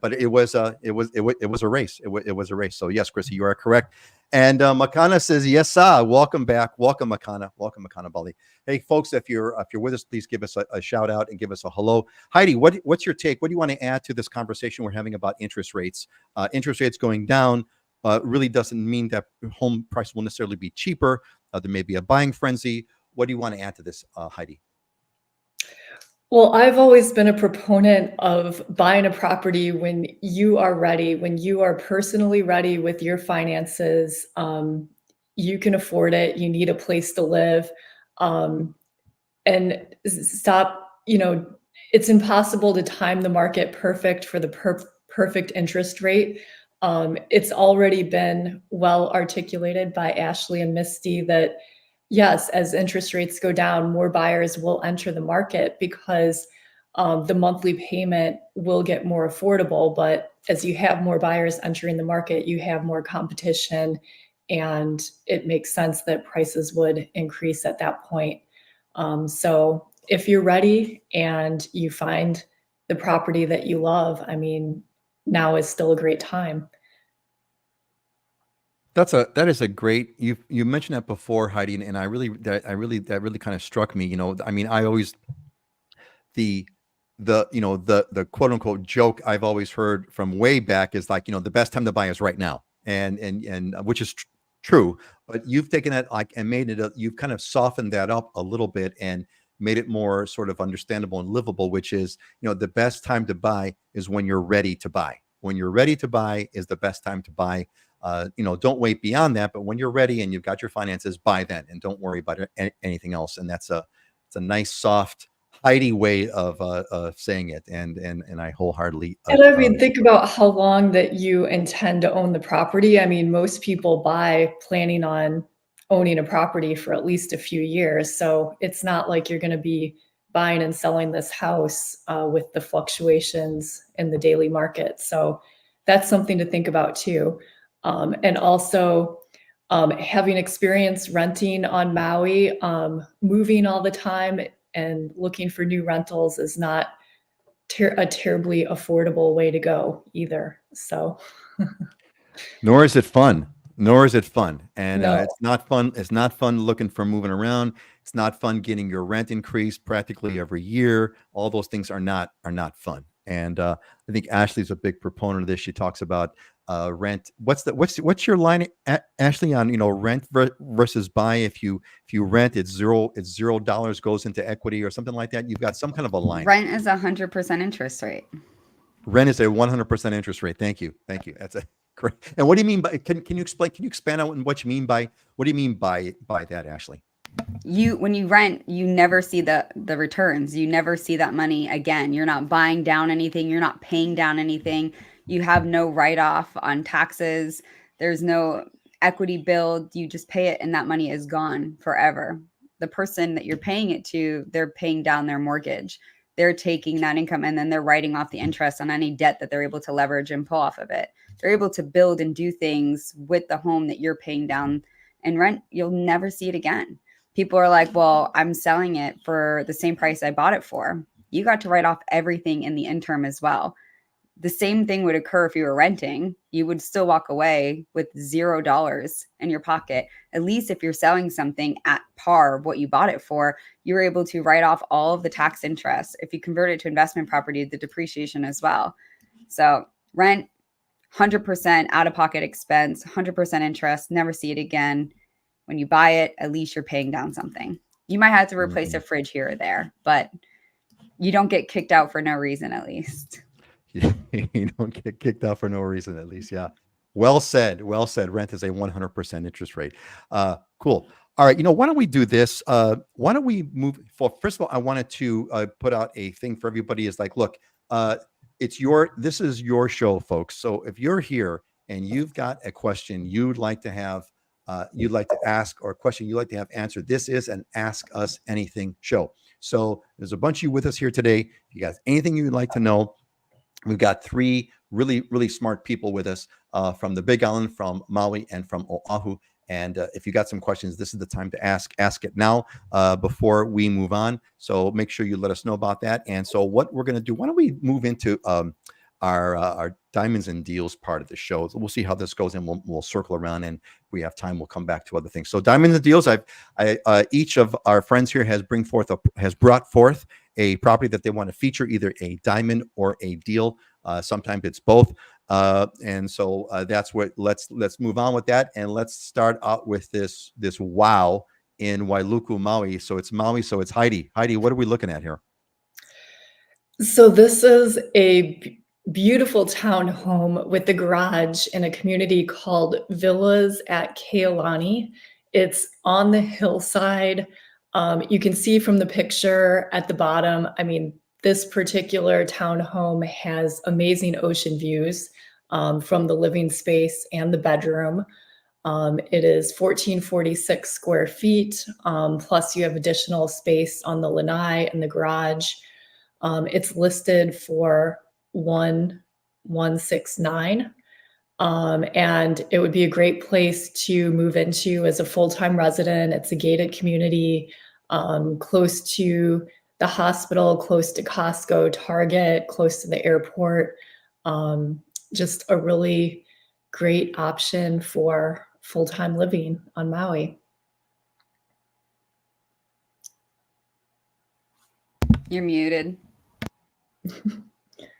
But it was a race. It was a race. So yes, Chrissy, you are correct. And Makana says, yes, sir. Welcome back. Welcome, Makana. Welcome, Makana Bali. Hey, folks, if you're with us, please give us a shout out and give us a hello. Heidi, what's your take? What do you want to add to this conversation we're having about interest rates? Interest rates going down really doesn't mean that home price will necessarily be cheaper. There may be a buying frenzy. What do you want to add to this, Heidi? Well, I've always been a proponent of buying a property when you are ready, when you are personally ready with your finances. You can afford it. You need a place to live. And stop, it's impossible to time the market perfect for the perfect interest rate. It's already been well articulated by Ashley and Misty that yes, as interest rates go down, more buyers will enter the market because the monthly payment will get more affordable. But as you have more buyers entering the market, you have more competition, and it makes sense that prices would increase at that point. So if you're ready and you find the property that you love, I mean, now is still a great time. That is a great, you mentioned that before, Heidi, and that really kind of struck me. I mean, I always the quote unquote joke I've always heard from way back is like, the best time to buy is right now, and which is true. But you've taken that and made it you've kind of softened that up a little bit and made it more sort of understandable and livable, which is, the best time to buy is when you're ready to buy. When you're ready to buy is the best time to buy. Don't wait beyond that, but when you're ready and you've got your finances, buy then, and don't worry about anything else. And it's a nice, soft, Heidi way of saying it. And I wholeheartedly. And I mean, think about how long that you intend to own the property. I mean, most people buy planning on owning a property for at least a few years. So it's not like you're going to be buying and selling this house with the fluctuations in the daily market. So that's something to think about too. And also having experience renting on Maui, moving all the time and looking for new rentals is not a terribly affordable way to go either. So, nor is it fun. And no. It's not fun. It's not fun looking for moving around. It's not fun getting your rent increased practically every year. All those things are not fun. And I think Ashley's a big proponent of this. She talks about rent. What's your line, Ashley, on rent versus buy? If you rent, it's $0 goes into equity or something like that. You've got some kind of a line. Rent is 100% interest rate. Rent is a 100% interest rate. Thank you. That's Great. And what do you mean by, can you explain, can you expand on what you mean by, what do you mean by that, Ashley? When you rent, you never see the returns. You never see that money again. You're not buying down anything. You're not paying down anything. You have no write-off on taxes. There's no equity build. You just pay it and that money is gone forever. The person that you're paying it to, they're paying down their mortgage. They're taking that income and then they're writing off the interest on any debt that they're able to leverage and pull off of it. They're able to build and do things with the home that you're paying down, and rent, you'll never see it again. People are like, well, I'm selling it for the same price I bought it for. You got to write off everything in the interim as well. The same thing would occur if you were renting. You would still walk away with $0 in your pocket. At least if you're selling something at par of what you bought it for, you're able to write off all of the tax interest. If you convert it to investment property, the depreciation as well. So rent, 100% out-of-pocket expense, 100% interest, never see it again. When you buy it, at least you're paying down something. You might have to replace a fridge here or there, but you don't get kicked out for no reason, at least. You don't get kicked out for no reason, at least. Yeah. Well said. Well said. Rent is a 100% interest rate. Cool. All right. Why don't we do this? Why don't we move for, first of all, I wanted to put out a thing for everybody is like, look, this is your show, folks. So if you're here and you've got a question you'd like to have, you'd like to ask, or a question you'd like to have answered, this is an Ask Us Anything show. So there's a bunch of you with us here today. If you guys anything you'd like to know, we've got three really, really smart people with us from the Big Island, from Maui, and from Oahu. And if you got some questions, this is the time to ask it now before we move on. So make sure you let us know about that. And so what we're going to do, why don't we move into our diamonds and deals part of the show. We'll see how this goes, and we'll circle around, and if we have time, we'll come back to other things. So diamonds and deals, each of our friends here has brought forth a property that they want to feature, either a diamond or a deal. Sometimes it's both. And so that's what, let's move on with that. And let's start out with this wow in Wailuku, Maui. So it's Maui. So it's Heidi. Heidi, what are we looking at here? So this is a beautiful townhome with the garage in a community called Villas at Kealani. It's on the hillside. You can see from the picture at the bottom, I mean, this particular townhome has amazing ocean views from the living space and the bedroom. It is 1,446 square feet, plus you have additional space on the lanai and the garage. It's listed for 1,169. And it would be a great place to move into as a full-time resident. It's a gated community, close to the hospital, close to Costco, Target, close to the airport. Just a really great option for full-time living on Maui. You're muted.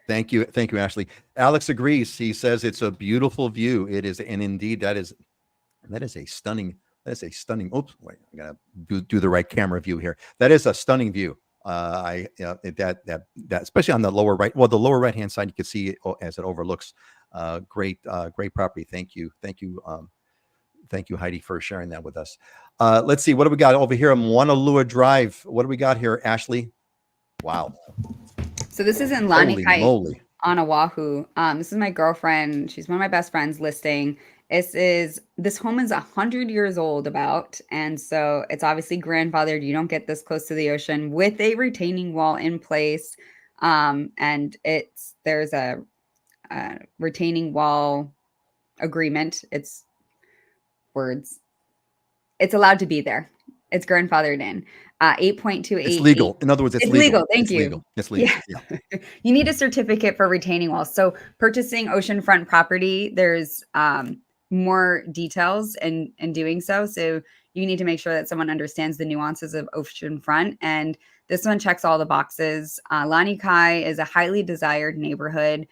Thank you, Ashley. Alex agrees. He says it's a beautiful view. It is, and indeed, that is a stunning. Oops, wait, I gotta do the right camera view here. That is a stunning view. That especially on the lower right. Well, the lower right hand side, you can see it as it overlooks. Great property. Thank you, Heidi, for sharing that with us. Let's see, what do we got over here on Wanalua Drive? What do we got here, Ashley? Wow. So this is in Lanikai on Oahu. This is my girlfriend. She's one of my best friends listing. This home is 100 years old about, and so it's obviously grandfathered. You don't get this close to the ocean with a retaining wall in place. And there's a retaining wall agreement. It's words. It's allowed to be there. It's grandfathered in. 8.28. It's legal. In other words, it's legal. Thank you. Legal. It's legal. Yeah. Yeah. You need a certificate for retaining walls. So purchasing oceanfront property, there's more details in doing so. So you need to make sure that someone understands the nuances of oceanfront. And this one checks all the boxes. Lanikai is a highly desired neighborhood.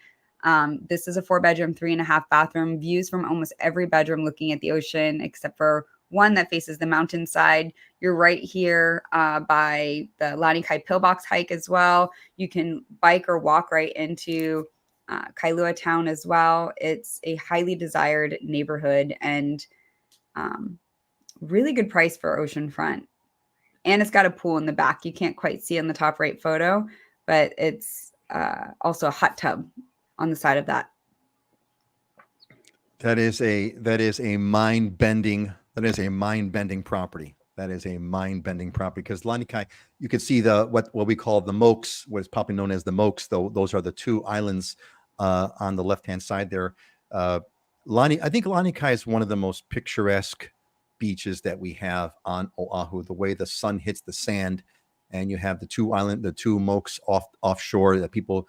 This is a 4-bedroom, 3.5 bathroom, views from almost every bedroom looking at the ocean, except for one that faces the mountainside. You're right here by the Lanikai Pillbox hike as well. You can bike or walk right into Kailua town as well. It's a highly desired neighborhood and really good price for oceanfront. And it's got a pool in the back. You can't quite see in the top right photo, but it's also a hot tub on the side of that. That is a mind-bending property. That is a mind-bending property because Lanikai, you can see what we call the Mokes, what is probably known as the Mokes. Though those are the two islands on the left-hand side there. I think Lanikai is one of the most picturesque beaches that we have on Oahu. The way the sun hits the sand, and you have the two Mokes offshore that people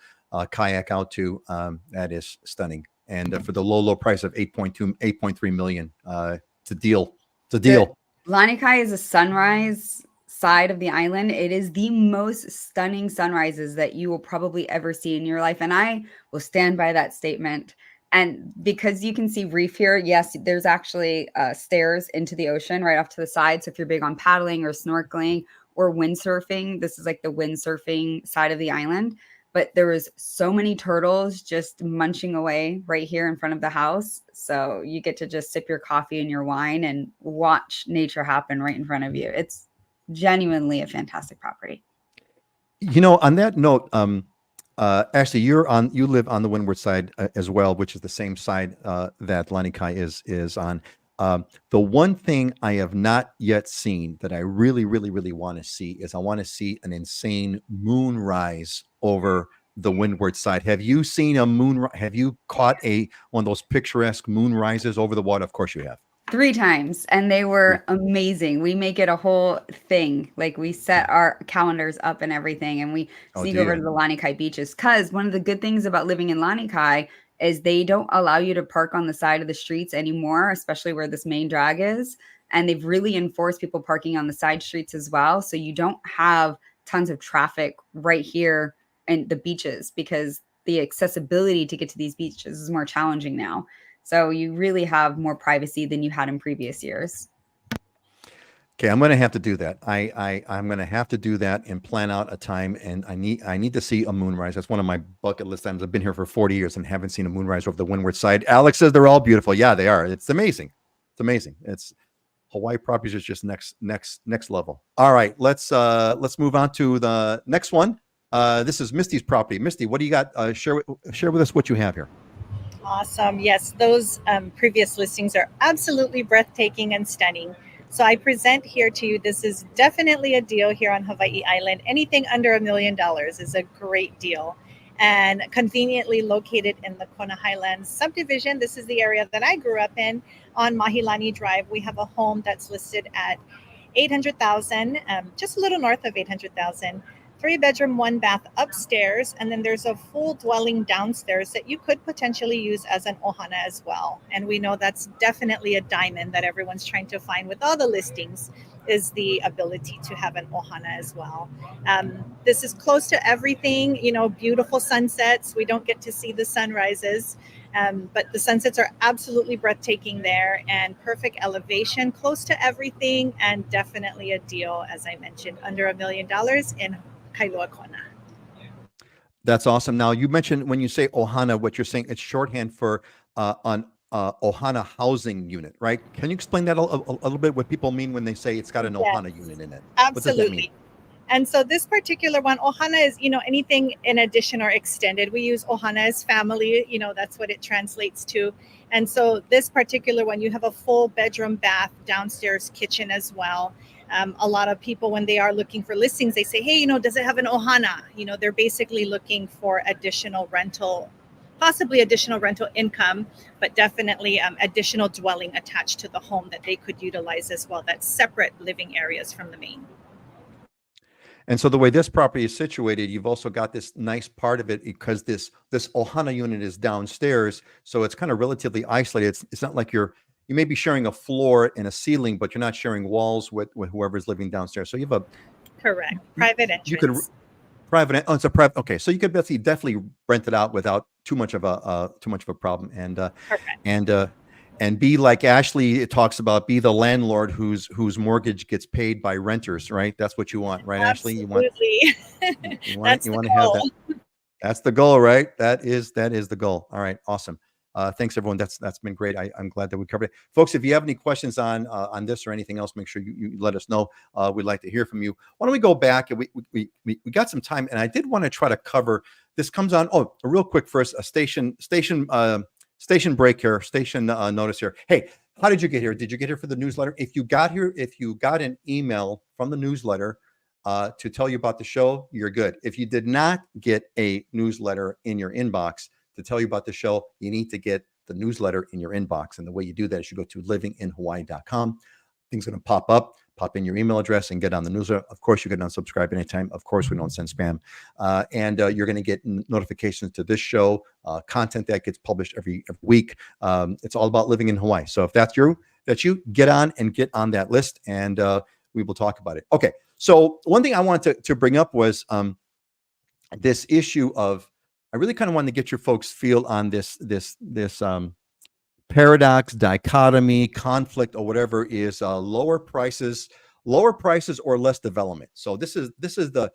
kayak out to. That is stunning. And for the low price of 8.3 million, it's a deal. It's a deal. Lanikai is a sunrise side of the island. It is the most stunning sunrises that you will probably ever see in your life. And I will stand by that statement. And because you can see reef here, yes, there's actually stairs into the ocean right off to the side. So if you're big on paddling or snorkeling or windsurfing, this is like the windsurfing side of the island. But there was so many turtles just munching away right here in front of the house. So you get to just sip your coffee and your wine and watch nature happen right in front of you. It's genuinely a fantastic property. On that note, Ashley, you live on the windward side as well, which is the same side that Lanikai is on. The one thing I have not yet seen that I really, really, really want to see is I want to see an insane moonrise over the windward side. Have you seen a moon? Have you caught one of those picturesque moonrises over the water? Of course you have. 3 times, and they were amazing. We make it a whole thing. Like we set our calendars up and everything, and we sneak over to the Lanikai beaches. Because one of the good things about living in Lanikai is they don't allow you to park on the side of the streets anymore, especially where this main drag is. And they've really enforced people parking on the side streets as well. So you don't have tons of traffic right here in the beaches because the accessibility to get to these beaches is more challenging now. So you really have more privacy than you had in previous years. Okay, I'm going to have to do that. I'm going to have to do that and plan out a time. And I need to see a moonrise. That's one of my bucket list items. I've been here for 40 years and haven't seen a moonrise over the windward side. Alex says they're all beautiful. Yeah, they are. It's amazing. It's amazing. It's Hawaii properties is just next level. All right, let's move on to the next one. This is Misty's property. Misty, what do you got? Share with us what you have here. Awesome. Yes, those previous listings are absolutely breathtaking and stunning. So I present here to you, this is definitely a deal here on Hawaii Island. Anything under $1 million is a great deal. And conveniently located in the Kona Highlands subdivision. This is the area that I grew up in on Mahilani Drive. We have a home that's listed at $800,000, just a little north of $800,000. 3-bedroom, 1-bath upstairs, and then there's a full dwelling downstairs that you could potentially use as an ohana as well. And we know that's definitely a diamond that everyone's trying to find with all the listings, is the ability to have an ohana as well. This is close to everything, beautiful sunsets. We don't get to see the sunrises, but the sunsets are absolutely breathtaking there, and perfect elevation, close to everything, and definitely a deal, as I mentioned, under $1 million in Kailua Kona. That's awesome. Now, you mentioned when you say ohana, what you're saying, it's shorthand for an ohana housing unit, right? Can you explain that a little bit, what people mean when they say it's got an ohana unit in it? Absolutely. What does that mean? And so this particular one, ohana is, anything in addition or extended. We use ohana as family, that's what it translates to. And so this particular one, you have a full bedroom, bath, downstairs kitchen as well. A lot of people, when they are looking for listings, they say, hey, does it have an ohana? They're basically looking for additional rental, possibly additional rental income, but definitely additional dwelling attached to the home that they could utilize as well. That's separate living areas from the main. And so the way this property is situated, you've also got this nice part of it because this ohana unit is downstairs. So it's kind of relatively isolated. It's not like you may be sharing a floor and a ceiling, but you're not sharing walls with whoever's living downstairs. So you have correct private entrance. You could private. Oh, it's a private. Okay, so you could definitely rent it out without too much of a problem. And be like Ashley it talks about, be the landlord whose mortgage gets paid by renters, right? That's what you want, right, Absolutely. Ashley? You want to have that. That's the goal, right? That is the goal. All right, awesome. Thanks everyone. That's been great. I'm glad that we covered it, folks. If you have any questions on this or anything else, make sure you let us know. We'd like to hear from you. Why don't we go back and we got some time, and I did want to try to cover. This comes on. Oh, real quick first, a station break here. Station notice here. Hey, how did you get here? Did you get here for the newsletter? If you got here, if you got an email from the newsletter to tell you about the show, you're good. If you did not get a newsletter in your inbox to tell you about the show, you need to get the newsletter in your inbox. And the way you do that is you go to livinginhawaii.com. Things going to pop in your email address and get on the newsletter. Of course, you can unsubscribe anytime. Of course, we don't send spam. And you're going to get notifications to this show, content that gets published every week. It's all about living in Hawaii. So if that's you, get on that list, and we will talk about it. Okay. So one thing I wanted to bring up was this issue of, I really kind of wanted to get your folks' feel on this paradox, dichotomy, conflict, or whatever is lower prices or less development. So this is the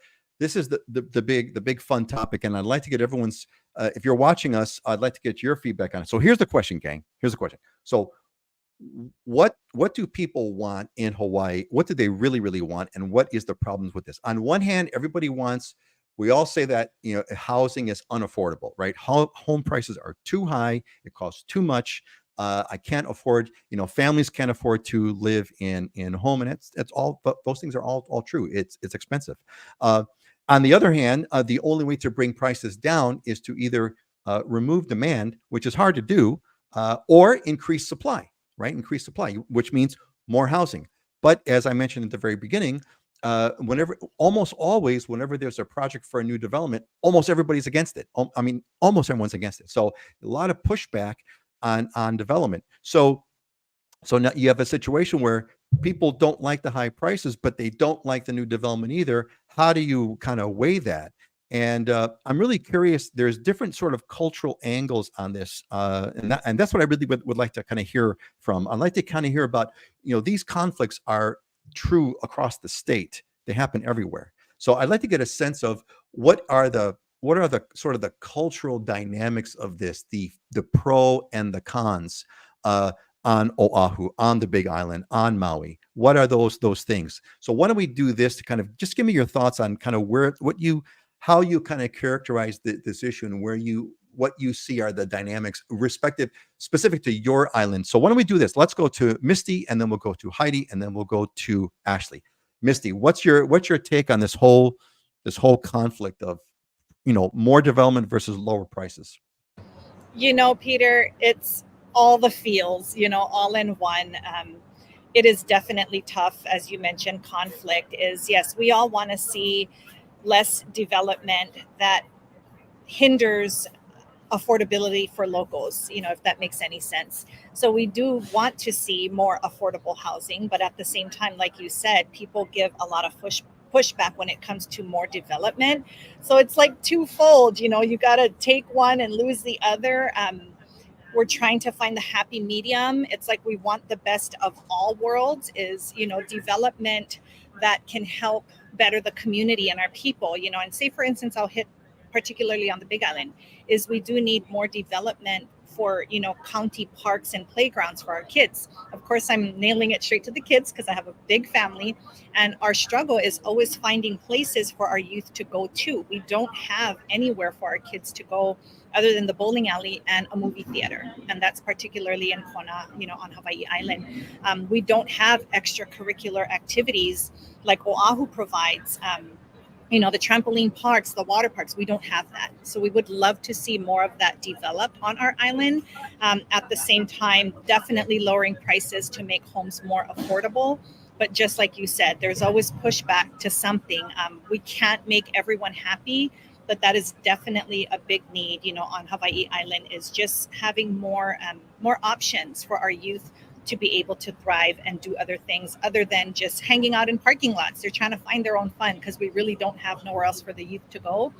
big fun topic, and I'd like to get everyone's. If you're watching us, I'd like to get your feedback on it. So here's the question, gang. Here's the question. So what do people want in Hawaii? What do they really, really want? And what is the problems with this? On one hand, everybody wants. We all say that, housing is unaffordable, right? Home prices are too high. It costs too much. I can't afford, families can't afford to live in home. And it's all, but those things are all true. It's expensive. On the other hand, the only way to bring prices down is to either remove demand, which is hard to do, or increase supply, right? Increase supply, which means more housing. But as I mentioned at the very beginning, almost always, whenever there's a project for a new development, almost everybody's against it. Almost everyone's against it. So a lot of pushback on development. So now you have a situation where people don't like the high prices, but they don't like the new development either. How do you kind of weigh that? And I'm really curious. There's different sort of cultural angles on this, and that's what I really would like to kind of hear from. I'd like to kind of hear about, these conflicts are true across the state. They happen everywhere. So I'd like to get a sense of what are the sort of the cultural dynamics of this, the pro and the cons on Oahu, on the Big Island, on Maui. What are those things? So why don't we do this to kind of just give me your thoughts on kind of how you kind of characterize this issue, and what you see are the dynamics specific to your island. So why don't we do this? Let's go to Misty, and then we'll go to Heidi, and then we'll go to Ashley. Misty, what's your take on this whole conflict of, more development versus lower prices? Peter, it's all the feels, all in one. It is definitely tough. As you mentioned, conflict is, yes, we all want to see less development that hinders affordability for locals, if that makes any sense. So we do want to see more affordable housing, but at the same time, like you said, people give a lot of pushback when it comes to more development. So it's like twofold, you got to take one and lose the other. We're trying to find the happy medium. It's like we want the best of all worlds, is, development that can help better the community and our people, and say, for instance, I'll hit particularly on the Big Island, is we do need more development for, county parks and playgrounds for our kids. Of course, I'm nailing it straight to the kids because I have a big family, and our struggle is always finding places for our youth to go to. We don't have anywhere for our kids to go other than the bowling alley and a movie theater. And that's particularly in Kona, on Hawaii Island. We don't have extracurricular activities like Oahu provides. The trampoline parks, the water parks, we don't have that. So we would love to see more of that develop on our island. At the same time, definitely lowering prices to make homes more affordable. But just like you said, there's always pushback to something. We can't make everyone happy, but that is definitely a big need, on Hawaii Island, is just having more options for our youth to be able to thrive and do other things other than just hanging out in parking lots. They're trying to find their own fun because we really don't have nowhere else for the youth to go.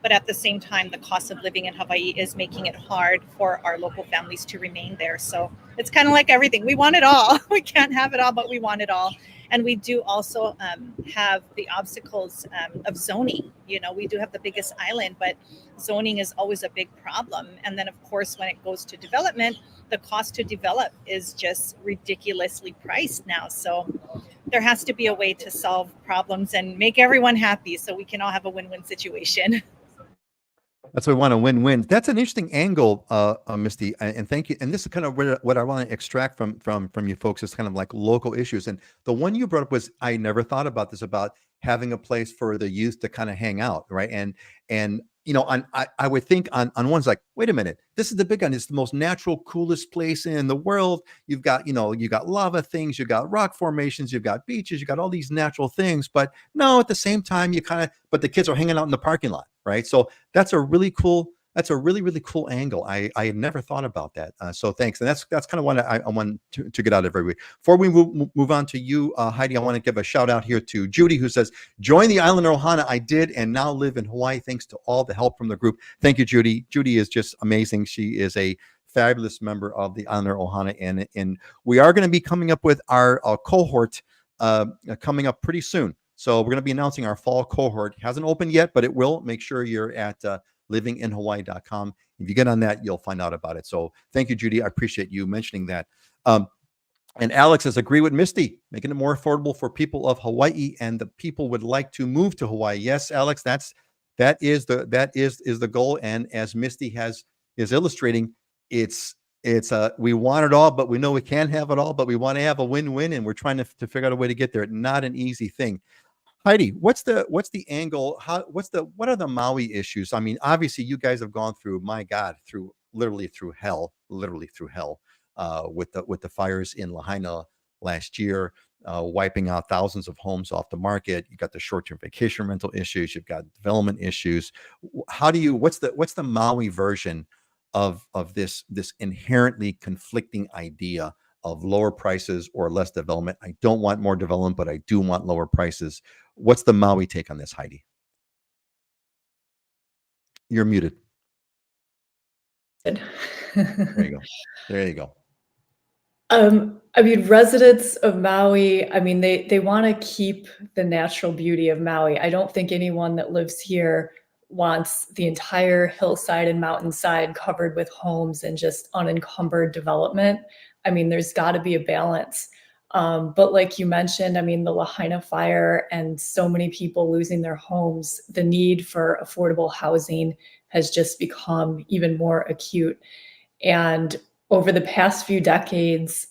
But at the same time, the cost of living in Hawaii is making it hard for our local families to remain there. So it's kind of like everything. We want it all. We can't have it all, but we want it all. And we do also have the obstacles of zoning. You know, we do have the biggest island, but zoning is always a big problem. And then, of course, when it goes to development, the cost to develop is just ridiculously priced now. So there has to be a way to solve problems and make everyone happy so we can all have a win-win situation. That's what we want, a win-win. That's an interesting angle, Misty, and thank you. And this is kind of what I want to extract from you folks is kind of like local issues. And the one you brought up was, I never thought about this, about having a place for the youth to kind of hang out, right? And you know, I would think on one's like, wait a minute, this is the big one. It's the most natural, coolest place in the world. You've got, you know, you got lava things, you got rock formations, you've got beaches, you got all these natural things. But no, at the same time, but the kids are hanging out in the parking lot, right? So that's a really cool angle. I had never thought about that. So thanks. And that's kind of what I want to get out of every week. Before we move on to you, Heidi, I want to give a shout out here to Judy, who says, join the Island Ohana. I did, and now live in Hawaii thanks to all the help from the group. Thank you, Judy. Judy is just amazing. She is a fabulous member of the Island Ohana. And we are going to be coming up with our cohort coming up pretty soon. So we're going to be announcing our fall cohort. It hasn't opened yet, but it will. Make sure you're at livinginhawaii.com. If you get on that, you'll find out about it. So thank you, Judy. I appreciate you mentioning that. And Alex says, agree with Misty, making it more affordable for people of Hawaii, and the people would like to move to Hawaii. Yes, Alex, that is the goal. And as Misty is illustrating, it's we want it all, but we know we can't have it all, but we want to have a win-win, and we're trying to figure out a way to get there. Not an easy thing. Heidi, what's the angle? What are the Maui issues? I mean, obviously you guys have gone through, my God, literally through hell, with the fires in Lahaina last year, wiping out thousands of homes off the market. You got the short-term vacation rental issues. You've got development issues. What's the Maui version of this inherently conflicting idea of lower prices or less development? I don't want more development, but I do want lower prices. What's the Maui take on this, Heidi? You're muted. There you go. I mean, residents of Maui, I mean, they want to keep the natural beauty of Maui. I don't think anyone that lives here wants the entire hillside and mountainside covered with homes and just unencumbered development. I mean, there's got to be a balance. But like you mentioned, I mean, the Lahaina fire and so many people losing their homes, the need for affordable housing has just become even more acute. And over the past few decades,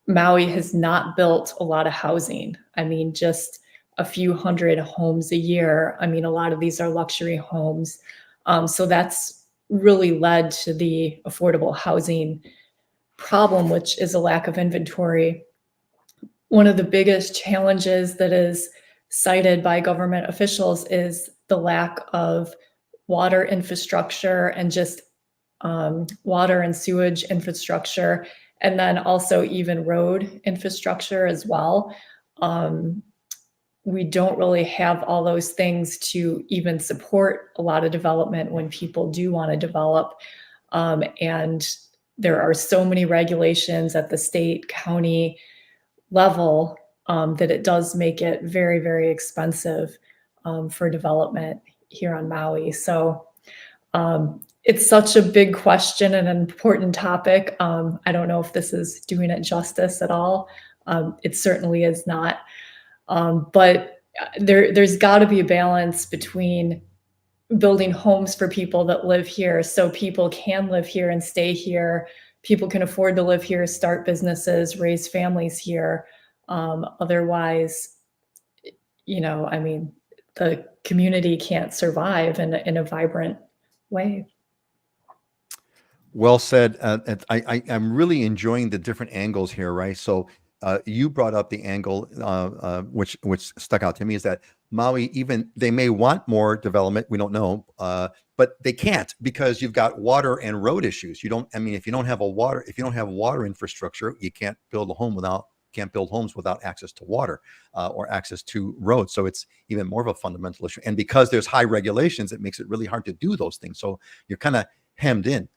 Maui has not built a lot of housing. I mean, just a few hundred homes a year. I mean, a lot of these are luxury homes. So that's really led to the affordable housing problem, which is a lack of inventory. One of the biggest challenges that is cited by government officials is the lack of water infrastructure and just water and sewage infrastructure, and then also even road infrastructure as well. We don't really have all those things to even support a lot of development when people do want to develop. And there are so many regulations at the state, county level that it does make it very, very expensive for development here on Maui. So it's such a big question and an important topic. I don't know if this is doing it justice at all. It certainly is not. But there's got to be a balance between building homes for people that live here so people can live here and stay here. People can afford to live here, start businesses, raise families here. Otherwise, you know, I mean, the community can't survive in a vibrant way. Well said. I'm really enjoying the different angles here, right? So you brought up the angle which stuck out to me, is that Maui, even they may want more development, we don't know, but they can't, because you've got water and road issues. If you don't have water infrastructure, you can't build homes without access to water or access to roads. So it's even more of a fundamental issue. And because there's high regulations, it makes it really hard to do those things. So you're kind of hemmed in,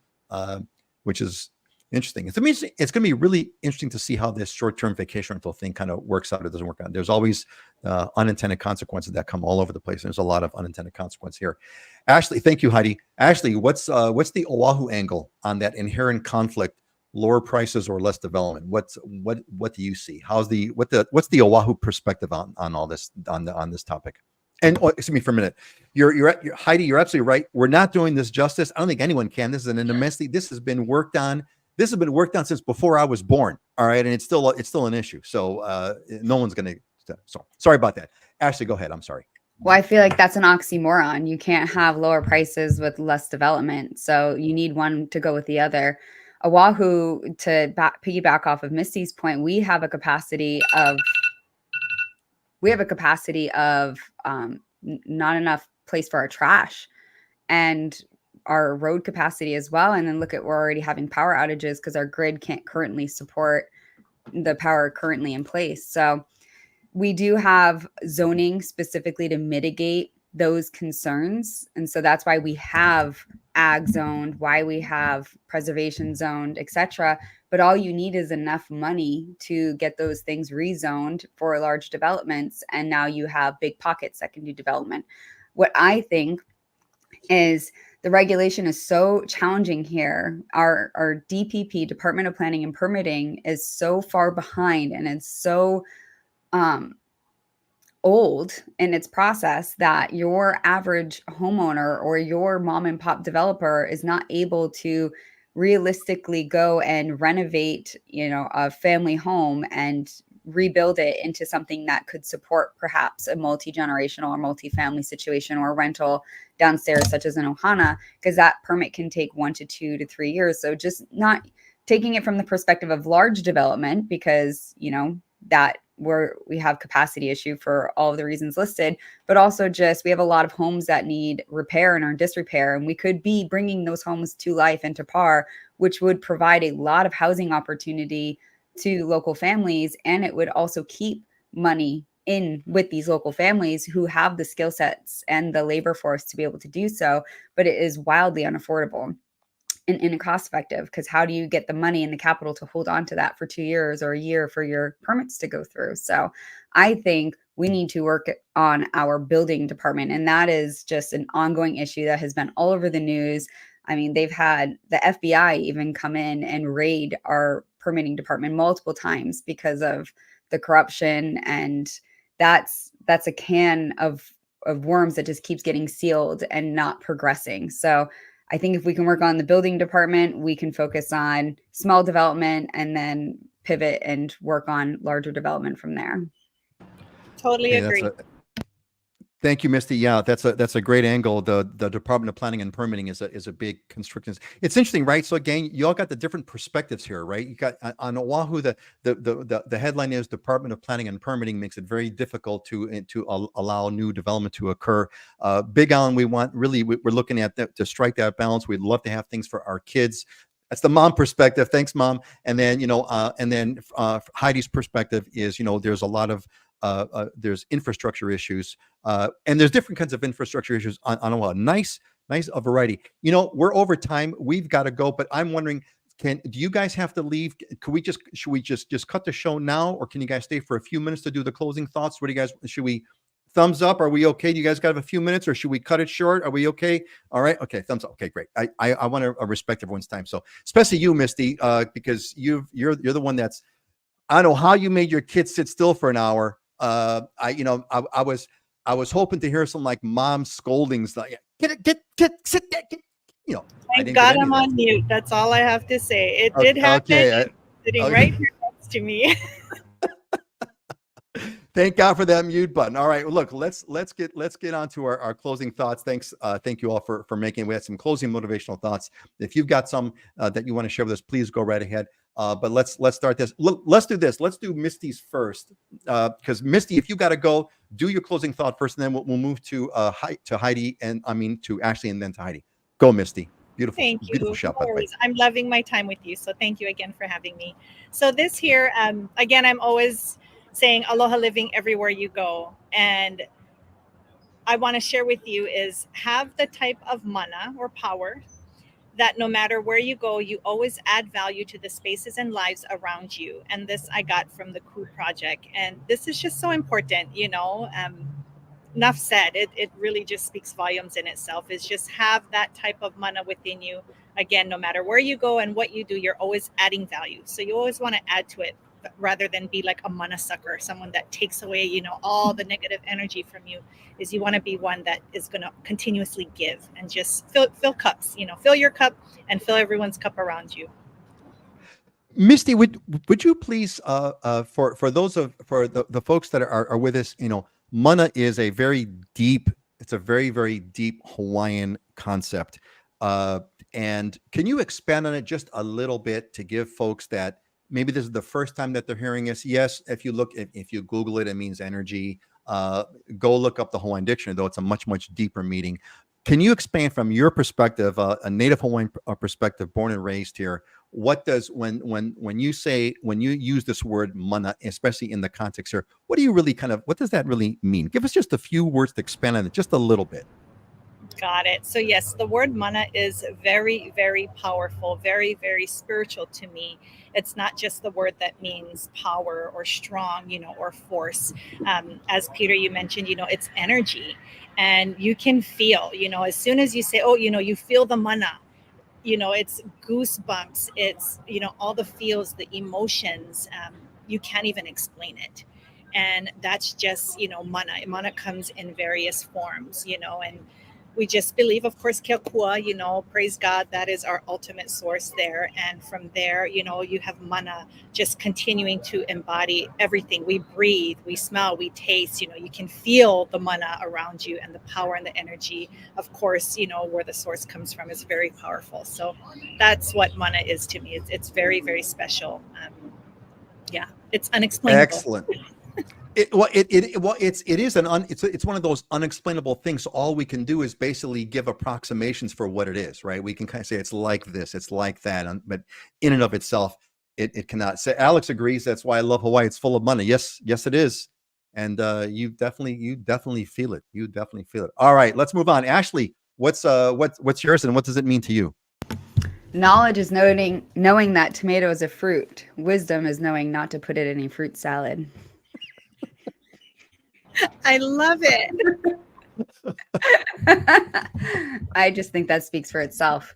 which is Interesting. It's amazing. It's going to be really interesting to see how this short-term vacation rental thing kind of works out. It doesn't work out. There's always unintended consequences that come all over the place. There's a lot of unintended consequence here. Ashley, thank you, Heidi. Ashley, what's the Oahu angle on that inherent conflict? Lower prices or less development? What do you see? What's the Oahu perspective on all this on this topic? And excuse me for a minute. You're Heidi. You're absolutely right. We're not doing this justice. I don't think anyone can. This is an immensely. This has been worked on. This has been worked on since before I was born. All right, and it's still an issue. So no one's going to. So sorry about that. Ashley, go ahead. I'm sorry. Well, I feel like that's an oxymoron. You can't have lower prices with less development. So you need one to go with the other. Oahu, to piggyback off of Misty's point, we have a capacity of not enough place for our trash and our road capacity as well. And then look at, we're already having power outages because our grid can't currently support the power currently in place. So we do have zoning specifically to mitigate those concerns. And so that's why we have ag zoned, why we have preservation zoned, etc. But all you need is enough money to get those things rezoned for large developments. And now you have big pockets that can do development. What I think is the regulation is so challenging here. Our DPP, Department of Planning and Permitting, is so far behind, and it's so old in its process that your average homeowner or your mom and pop developer is not able to realistically go and renovate, a family home and rebuild it into something that could support perhaps a multi-generational or multi-family situation or rental downstairs, such as an ohana, because that permit can take 1 to 2 to 3 years. So just not taking it from the perspective of large development, because, that we have capacity issue for all of the reasons listed, but also just we have a lot of homes that need repair and are in disrepair, and we could be bringing those homes to life and to par, which would provide a lot of housing opportunity to local families, and it would also keep money in with these local families who have the skill sets and the labor force to be able to do so. But it is wildly unaffordable and cost effective, because how do you get the money and the capital to hold on to that for 2 years or a year for your permits to go through? So I think we need to work on our building department, and that is just an ongoing issue that has been all over the news. I mean, they've had the FBI even come in and raid our permitting department multiple times because of the corruption, and that's a can of worms that just keeps getting sealed and not progressing. So I think if we can work on the building department, we can focus on small development and then pivot and work on larger development from there. Totally agree. Thank you, Misty. Yeah, that's a great angle. The Department of Planning and Permitting is a big constriction. It's interesting, right? So again, you all got the different perspectives here, right? You got on Oahu, the headline is Department of Planning and Permitting makes it very difficult to allow new development to occur. Big Island, we're looking at that to strike that balance. We'd love to have things for our kids. That's the mom perspective. Thanks, Mom. And then Heidi's perspective is, there's a lot of there's infrastructure issues, and there's different kinds of infrastructure issues on Oahu. Nice a variety. We're over time. We've got to go, but I'm wondering, do you guys have to leave? Should we just cut the show now, or can you guys stay for a few minutes to do the closing thoughts? What do you guys? Should we thumbs up? Are we okay? Do you guys got a few minutes, or should we cut it short? Are we okay? All right. Okay. Thumbs up. Okay, great. I want to respect everyone's time. So especially you, Misty, because you're the one that's. I don't know how you made your kids sit still for an hour. I was hoping to hear some like mom scoldings, like get sit there. Thank God I'm on mute. That's all I have to say. It did happen. Okay. Sitting right here next to me. Thank God for that mute button. All right, look, let's get on to our closing thoughts. Thanks, thank you all for making. We had some closing motivational thoughts. If you've got some that you want to share with us, please go right ahead. But let's start this. Let's do this. Let's do Misty's first, because Misty, if you got to go, do your closing thought first, and then we'll move to Heidi, and to Ashley, and then to Heidi. Go, Misty. Beautiful. Thank you. Beautiful shot, by the way. I'm loving my time with you. So thank you again for having me. So this here, again, I'm always saying aloha living everywhere you go. And I want to share with you is have the type of mana or power that no matter where you go, you always add value to the spaces and lives around you. And this I got from the Coup Project. And this is just so important, enough said. It really just speaks volumes in itself, is just have that type of mana within you. Again, no matter where you go and what you do, you're always adding value. So you always want to add to it rather than be like a mana sucker, someone that takes away, all the negative energy from you. Is you want to be one that is going to continuously give and just fill cups, fill your cup and fill everyone's cup around you. Misty, would you please for those for the folks that are with us, mana is a very deep, it's a very, very deep Hawaiian concept. And can you expand on it just a little bit to give folks that maybe this is the first time that they're hearing us? Yes, if you Google it, it means energy. Go look up the Hawaiian dictionary, though it's a much, much deeper meaning. Can you expand from your perspective, a native Hawaiian perspective, born and raised here? What does when you use this word mana, especially in the context here, what does that really mean? Give us just a few words to expand on it just a little bit. Got it. So yes, the word mana is very, very powerful, very, very spiritual to me. It's not just the word that means power or strong, or force. As Peter, you mentioned, it's energy, and you can feel, as soon as you say, oh, you feel the mana, it's goosebumps. It's, all the feels, the emotions, you can't even explain it. And that's just, mana. Mana comes in various forms, and we just believe, of course, Keakua, praise God, that is our ultimate source there. And from there, you have mana just continuing to embody everything. We breathe, we smell, we taste, you can feel the mana around you, and the power and the energy, of course, where the source comes from is very powerful. So that's what mana is to me. It's very, very special. It's unexplainable. Excellent. It's one of those unexplainable things. So all we can do is basically give approximations for what it is, right? We can kind of say it's like this, it's like that, but in and of itself, it cannot. So Alex agrees. That's why I love Hawaii. It's full of money. Yes, it is, and you definitely feel it. You definitely feel it. All right, let's move on. Ashley, what's yours, and what does it mean to you? Knowledge is knowing that tomato is a fruit. Wisdom is knowing not to put it in a fruit salad. I love it. I just think that speaks for itself,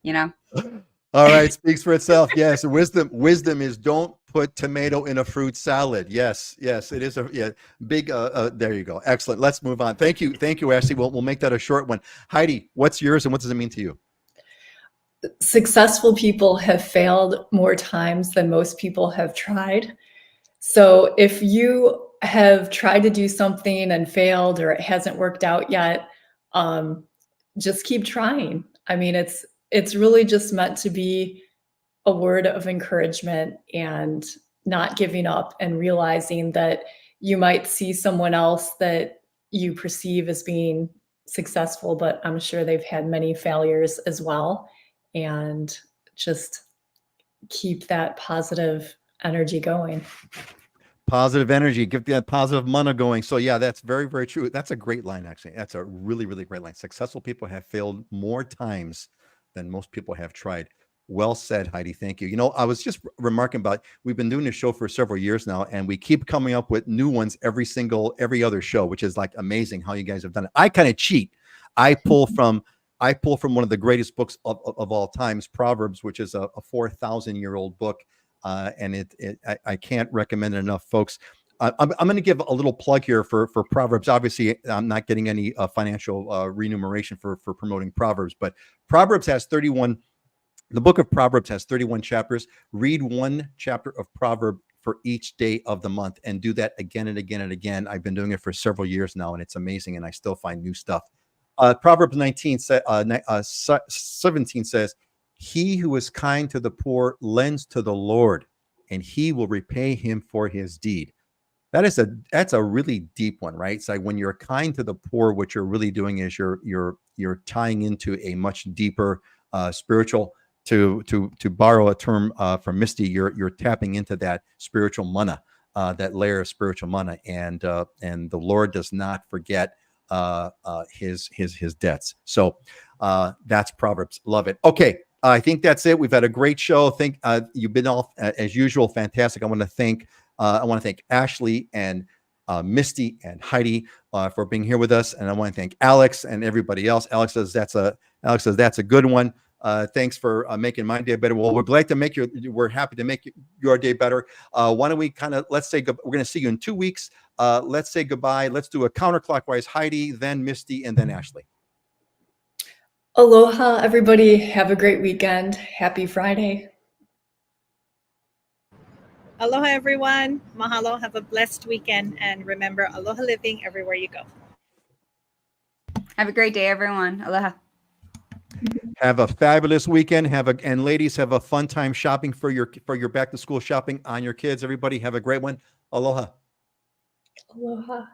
All right, speaks for itself. Yes, wisdom is don't put tomato in a fruit salad. Yes, it is big. There you go. Excellent. Let's move on. Thank you, Ashley. We'll make that a short one. Heidi, what's yours, and what does it mean to you? Successful people have failed more times than most people have tried. So if you have tried to do something and failed, or it hasn't worked out yet, just keep trying. I mean, it's really just meant to be a word of encouragement, and not giving up, and realizing that you might see someone else that you perceive as being successful, but I'm sure they've had many failures as well, and just keep that positive energy going. Positive energy, give that positive mana going. So yeah, that's very, very true. That's a great line, actually. That's a really, really great line. Successful people have failed more times than most people have tried. Well said, Heidi. Thank you. I was just remarking about, we've been doing this show for several years now, and we keep coming up with new ones every other show, which is like amazing how you guys have done it. I kind of cheat. I pull from one of the greatest books of all times, Proverbs, which is a 4,000-year-old book. And I can't recommend it enough, folks. I'm going to give a little plug here for Proverbs. Obviously, I'm not getting any financial remuneration for promoting Proverbs, but Proverbs has 31. The book of Proverbs has 31 chapters. Read one chapter of Proverb for each day of the month, and do that again and again and again. I've been doing it for several years now, and it's amazing, and I still find new stuff. Proverbs 17 says, "He who is kind to the poor lends to the Lord, and he will repay him for his deed." That's a really deep one, right? So when you're kind to the poor, what you're really doing is you're tying into a much deeper spiritual. To borrow a term from Misty, you're tapping into that spiritual mana, that layer of spiritual mana, and the Lord does not forget his debts. So That's Proverbs. Love it. Okay. I think that's it. We've had a great show. Think you've been all as usual fantastic. I want to thank Ashley and Misty and Heidi for being here with us, and I want to thank Alex and everybody else. Alex says that's a good one. Thanks for making my day better. Well, we're glad to make we're happy to make your day better. Why don't we let's say we're going to see you in 2 weeks. Let's say goodbye. Let's do a counterclockwise. Heidi, then Misty, and then Ashley. Aloha, everybody. Have a great weekend. Happy Friday. Aloha, everyone. Mahalo. Have a blessed weekend. And remember, aloha living everywhere you go. Have a great day, everyone. Aloha. Have a fabulous weekend. And ladies, have a fun time shopping for your back to school shopping on your kids. Everybody have a great one. Aloha. Aloha.